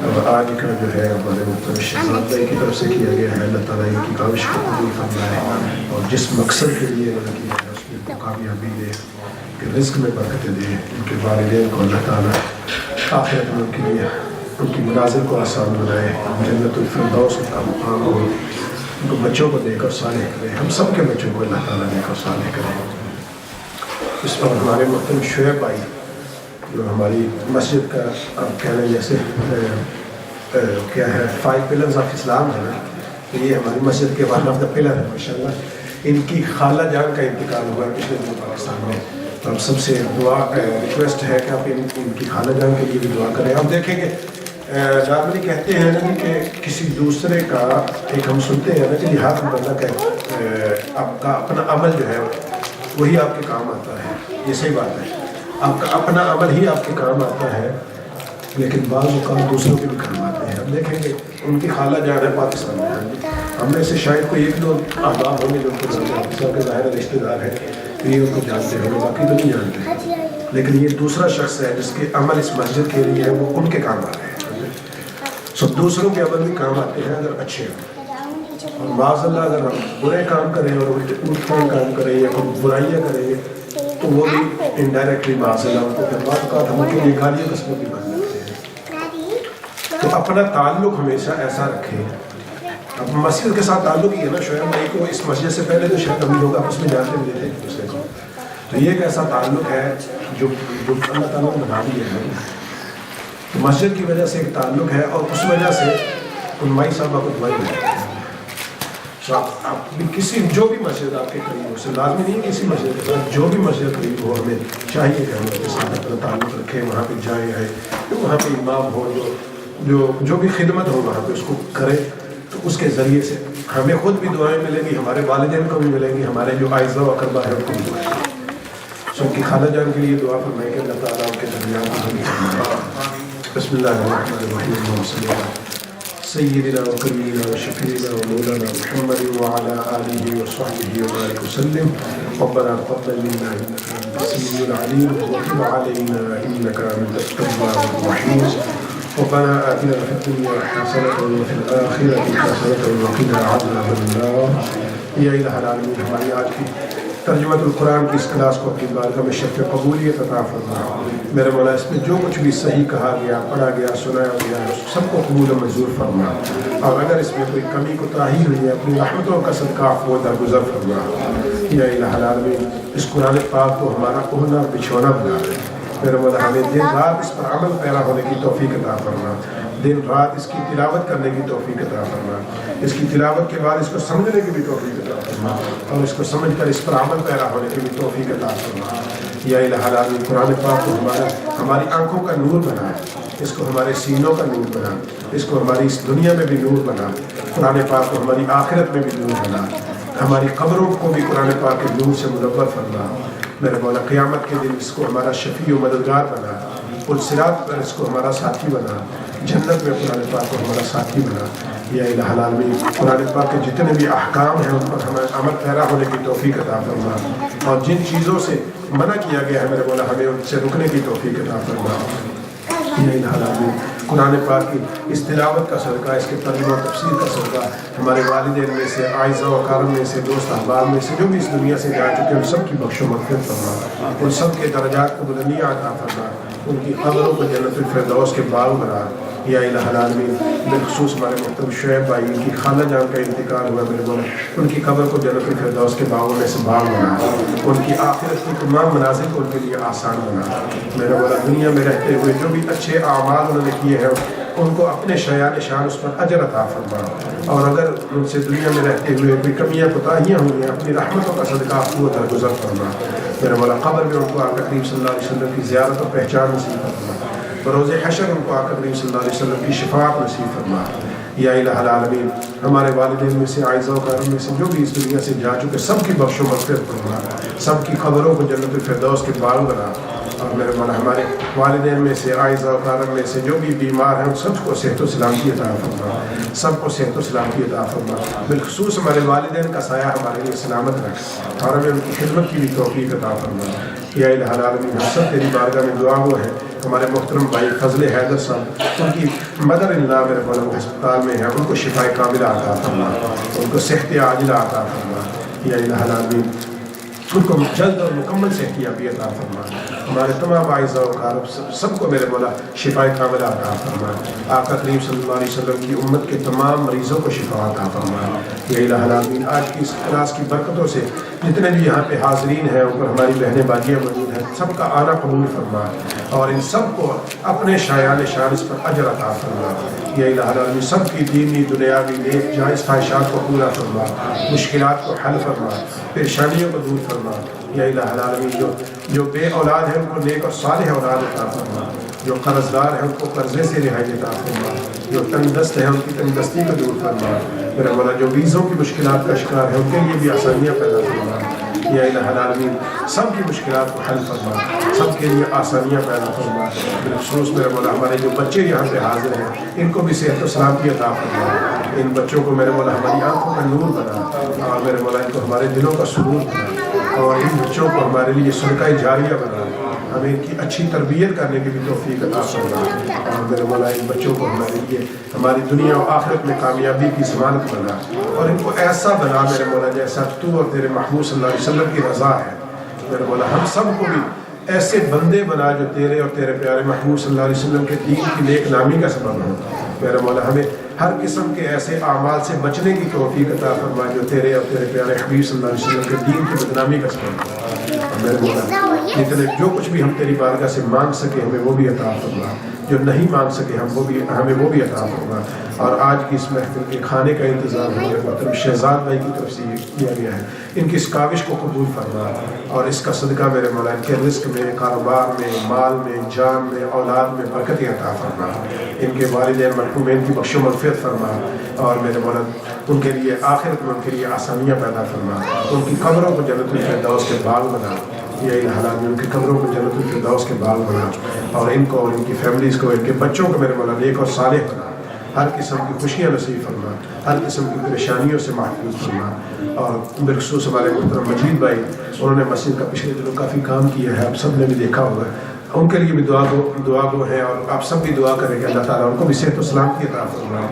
Speaker 1: اور آج کا جو ہے ہمارے محترم شہزاد بھائی کی طرف سے کیا گیا ہے، اللہ تعالیٰ ان کی خواہش کو قبول فرمائے، اور جس مقصد کے لیے انہوں نے کیا ہے اس میں کامیابی دے، کہ رزق میں برکتیں دے، ان کے والدین کو اللہ تعالیٰ آخرت میں ان کے لیے ان کی منازل کو آسان بنائے، جنت الفردوس کا مقام ہو، ان کو بچوں کو دے کر صالح کرے، ہم سب کے بچوں کو اللہ تعالیٰ دے کر صالح کرے۔ اس پر ہمارے محترم شعیب بھائی جو ہماری مسجد کا اب کہہ لیں جیسے کیا ہے 5 پلرز آف اسلام ہے نا، یہ ہماری مسجد کے ون آف دا پلر ہے ماشاءاللہ۔ ان کی خالہ جان کا انتقال ہوا ہے پچھلے دنوں پاکستان میں، تو ہم سب سے دعا ریکویسٹ ہے کہ آپ ان کی خالہ جان کے لیے بھی دعا کریں۔ ہم دیکھیں کہ نارملی کہتے ہیں نا کہ کسی دوسرے کا ایک ہم سنتے ہیں نا کہ ہر بندہ کا اپنا عمل جو ہے وہی آپ کے کام آتا ہے. یہ صحیح بات ہے. آپ کا اپنا عمل ہی آپ کے کام آتا ہے، لیکن بعض اوقات دوسروں کے بھی کام آتے ہیں. اب دیکھیں گے ان کی خالہ جان ہے پاکستان میں، ہم میں سے شاید کوئی ایک دو احباب ہوں گے جو ان کو جانتے ہیں، سب کے ظاہر رشتے دار ہیں تو یہ ان کو جانتے ہیں، باقی تو نہیں جانتے. لیکن یہ دوسرا شخص ہے جس کے عمل اس مسجد کے لیے ہے، وہ ان کے کام آ رہے ہیں. سب دوسروں کے عمل بھی کام آتے ہیں اگر اچھے ہوں. اور معاذ اللہ اگر ہم برے کام کریں اور الٹ کام کریں یا کوئی برائیاں کریں گے تو وہ بھی انڈائریکٹلی معاذ اللہ ان کو پھر بعض اوقات ہم کے لیے گالیاں قسموں کی بن جاتے ہیں. تو اپنا تعلق ہمیشہ ایسا رکھیں. اب مسجد کے ساتھ تعلق ہی ہے نا. شعیب بھائی کو اس مسجد سے پہلے تو شاید کبھی لوگ آپس میں جانتے بھی تھے ایک دوسرے کو. تو یہ ایک ایسا تعلق ہے جو اللہ تعالیٰ نے بنا دیا ہے. تو مسجد کی وجہ سے ایک تعلق ہے اور اس وجہ سے ان مائی صاحبہ کو دعائی ہے. آپ کسی جو بھی مسجد آپ کے قریب ہو، سے لازمی نہیں ہے کسی مسجد کے ساتھ، جو بھی مسجد قریب ہو ہمیں چاہیے کہ ہم اس کے ساتھ اپنا تعلق رکھیں، وہاں پہ جائیں آئے، وہاں پہ امام ہو جو بھی خدمت ہو وہاں پہ اس کو کریں. تو اس کے ذریعے سے ہمیں خود بھی دعائیں ملیں گی، ہمارے والدین کو بھی ملیں گی، ہمارے جو اعزاء و اقربا ہے ان کو بھی دعائیں. سب کی خالہ جان کے لیے دعا فرمائیں کہ اللہ تعالیٰ ان کے درمیان کو ہمیں فرمائے. بسم اللہ الرحمن الرحیم. صلی اللہ سیدنا و کریمنا و شفیعنا و مولانا محمد وعلى آلہ وصحبہ وبارک وسلم. ربنا تقبل منا انك انت السميع العليم وتب علينا انك انت التواب الرحيم. ربنا آتنا في الدنيا حسنة وفي الآخرة حسنة وقنا عذاب النار. یا الہ العالمین ہماری آج کی ترجمۃ القرآن کی اس کلاس کو اپنی بارگاہ میں شرف قبولیت عطا فرما. میرے مولا اس میں جو کچھ بھی صحیح کہا گیا، پڑھا گیا، سنایا گیا، سب کو قبول و منظور فرما. اور اگر اس میں کوئی کمی کوتاہی ہوئی ہے اپنی رحمتوں کا صدقہ عفو درگزر فرما. یا الہ العالمین اس قرآن پاک کو ہمارا اوڑھنا اور بچھونا بنا دے. میرے مولا ہمیں دن رات اس پر عمل پیرا ہونے کی توفیق عطا فرما. دن رات اس کی تلاوت کرنے کی توفیق عطا فرما. اس کی تلاوت کے بعد اس کو سمجھنے کی بھی توفیق عطا فرما، اور اس کو سمجھ کر اس پر عمل پیرا ہونے کی بھی توفیق عطا فرما. یا الہ العالمین قرآن پاک کو ہماری آنکھوں کا نور بنا، اس کو ہمارے سینوں کا نور بنا، اس کو ہماری اس دنیا میں بھی نور بنا. قرآن پاک کو ہماری آخرت میں بھی نور بنا. ہماری قبروں کو بھی قرآن پاک کے نور سے منور فرما. میرے مولا قیامت کے دن اس کو ہمارا شفیع و مددگار بنا. الصراط پر اس کو ہمارا ساتھی بنا. جنت میں قرآن پاک کو ہمارا ساتھی بنا. یا الہ العالمین قرآن پاک کے جتنے بھی احکام ہیں ان پر ہمیں عمل پیرا ہونے کی توفیق عطا فرما. اور جن چیزوں سے منع کیا گیا ہے میرے مولا ہمیں ان سے رکنے کی توفیق عطا فرما. یا الہ العالمین قرآن پاک کی اس تلاوت کا صدقہ، اس کے ترجمہ و تفسیر کا صدقہ ہمارے والدین میں سے، اعزاء و اقارب میں سے، دوست احباب میں سے جو بھی اس دنیا سے جا چکے ہیں ان سب کی بخش و مغفرت فرما. ان سب کے درجات کو بلندیاں عطا فرما. ان کی قبروں کو جنت الفردوس کے باغ بنا. یا الہ العالمین بالخصوص ہمارے محترم شعیب بھائی کی خالہ جان کا انتقال ہوا میرے مولا، ان کی قبر کو جنت الفردوس کے باغوں میں سے باغ بنا. ان کی آخرت کی تمام منازل کو ان کے لیے آسان بنا. میرے مولا دنیا میں رہتے ہوئے جو بھی اچھے اعمال انہوں نے کیے ہیں ان کو اپنے شایان شان اس پر اجر عطا فرما. اور اگر ان سے دنیا میں رہتے ہوئے کوئی کمیاں کوتاہیاں ہوئی ہیں اپنی رحمتوں کا صدقہ وہ درگزر فرما. میرے مولا قبر میں ان کو آقا کریم صلی اللہ علیہ وسلم کی زیارت و پہچان نصیب فرما. بروز حشر ان کو آقا کریم صلی اللہ علیہ وسلم کی شفاعت نصیب فرما. یا الہ العالمین ہمارے والدین میں سے، اعزاء و اقارب میں سے جو بھی اس دنیا سے جا چکے سب کی بخش و مغفرت فرما. سب کی قبروں کو جنت الفردوس کے باغ بنا. اور میرے مولا ہمارے والدین میں سے، اعزاء و اقارب میں سے جو بھی بیمار ہیں ان سب کو صحت و سلامتی عطا فرما. سب کو صحت و سلامتی عطا فرما. بالخصوص ہمارے والدین کا سایہ ہمارے لیے سلامت رکھ اور ہمیں ان کی خدمت کی بھی توفیق عطا فرما. یا الہ العالمین ہم سب تیری بارگاہ میں دعا گو ہیں. ہمارے محترم بھائی فضل حیدر صاحب ان کی مدر اللہ میرے مولا ہسپتال میں ہے، ان کو شفا کاملہ عطا فرما. ان کو صحت عاجلہ عطا فرما. یا الہ العالمین ان کو جلد اور مکمل صحت یابی عطا فرما. ہمارے تمام اعزاء و اقارب سب کو میرے مولا شفا کاملہ عطا فرما. آقا کریم صلی اللہ علیہ وسلم کی امت کے تمام مریضوں کو شفا عطا فرما. یا الہ العالمین آج کی اس کلاس کی برکتوں سے جتنے بھی یہاں پہ حاضرین ہیں اوپر ہماری بہنیں باجیاں موجود ہیں سب کا آنا قبول فرما. اور ان سب کو اپنے شایان شان اس پر اجر عطا فرما. یا الہ العالمین سب کی دینی دنیاوی نیک جائز خواہشات کو پورا فرما. مشکلات کو حل فرما. پریشانیوں کو دور فرما. یا الہ العالمین جو بے اولاد ہیں ان کو نیک اور صالح اولاد عطا فرما. جو قرض دار ہیں ان کو قرضے سے رہائی عطا فرما. جو تنگ دست ہیں ان کی تنگ دستی کو دور فرما. میرا مولا جو ویزوں کی مشکلات کا شکار ہے ان کے لیے بھی آسانیاں پیدا فرما. یا الہ العالمین سب کی مشکلات کو حل فرما، سب کے لیے آسانیاں پیدا فرما۔ بالخصوص میرے مولا ہمارے جو بچے یہاں پہ حاضر ہیں ان کو بھی صحت و سلامتی عطا فرما، ان بچوں کو میرے مولا ہماری آنکھوں کا نور بنا، اور میرے مولا ان کو ہمارے دلوں کا سرور بنا، اور ان بچوں کو ہمارے لیے صدقہ جاریہ بنا، ہمیں ان کی اچھی تربیت کرنے کی بھی توفیق عطا فرما، اور میرے مولا ان بچوں کو ہمارے لیے ہماری دنیا و آخرت میں کامیابی کی ضمانت بنا، اور ان کو ایسا بنا میرے مولا جیسا تو اور تیرے محبوب صلی اللہ علیہ وسلم کی رضا ہے۔ میرے مولا ہم سب کو بھی ایسے بندے بنا جو تیرے اور تیرے پیارے محبوب صلی اللہ علیہ وسلم کے دین کی نیک نامی کا سبب ہو۔ میرے مولا ہمیں ہر قسم کے ایسے اعمال سے بچنے کی توفیق عطا فرما جو تیرے اور تیرے پیارے حبیب صلی اللہ علیہ وسلم کے دین کی بدنامی کا سبب ہو۔ اور میرے مولا جتنے جو کچھ بھی ہم تیری بارگاہ سے مانگ سکے ہمیں وہ بھی عطا فرما، جو نہیں مانگ سکے ہمیں وہ بھی عطا فرما۔ اور آج کی اس محفل کے کھانے کا انتظام ہمارے محترم شہزاد بھائی کی طرف سے کیا گیا ہے، ان کی اس کاوش کو قبول فرما، اور اس کا صدقہ میرے مولا ان کے رزق میں، کاروبار میں، مال میں، جان میں، اولاد میں برکت عطا فرما، ان کے والدین مرحومین کی بخش و مغفرت فرما، اور میرے مولا ان کے لیے آخرت میں ان کے لیے آسانیاں پیدا فرما، ان کی قبروں کو جنت الفردوس کے باغ بنا، یہ حالات میں ان کی قبروں کو جنت الفردوس کے باغ بنا، اور ان کو اور ان کی فیملیز کو، ان کے بچوں کو میرے مولا نیک اور صالح بنا، ہر قسم کی خوشیاں نصیب فرما، ہر قسم کی پریشانیوں سے محفوظ فرما۔ اور بالخصوص ہمارے محترم مجید بھائی، انہوں نے مسجد کا پچھلے دنوں کافی کام کیا ہے، آپ سب نے بھی دیکھا ہوگا، ان کے لیے بھی دعا گو ہیں، اور آپ سب بھی دعا کریں کہ اللہ تعالیٰ ان کو بھی صحت و سلامتی عطا فرمائے،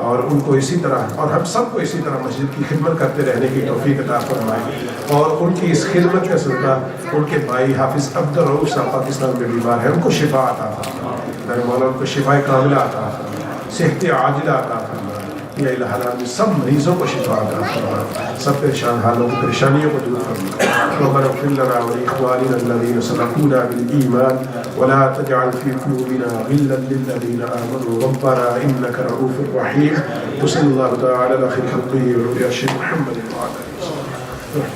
Speaker 1: اور ان کو اسی طرح اور ہم سب کو اسی طرح مسجد کی خدمت کرتے رہنے کی توفیق عطا فرمائے، اور ان کی اس خدمت کا صدقہ ان کے بھائی حافظ عبد الرؤوف صاحب پاکستان میں بیمار ہیں، ان کو شفا عطا فرمائے، میرے مولا ان کو شفا کاملہ عطا فرمائے، صحت عاجلہ عطا فرما، یا الہ العالمین سب مریضوں کو شفا عطا فرما، سب پریشان حالوں کی پریشانیوں کو دور فرما۔ ربنا اغفر لنا ولإخواننا الذين سبقونا بالإيمان ولا تجعل في قلوبنا غلا للذين آمنوا ربنا إنك رؤوف رحيم، وصلى الله تعالى على خير خلقه ورسوله محمد وعلى آله وصحبه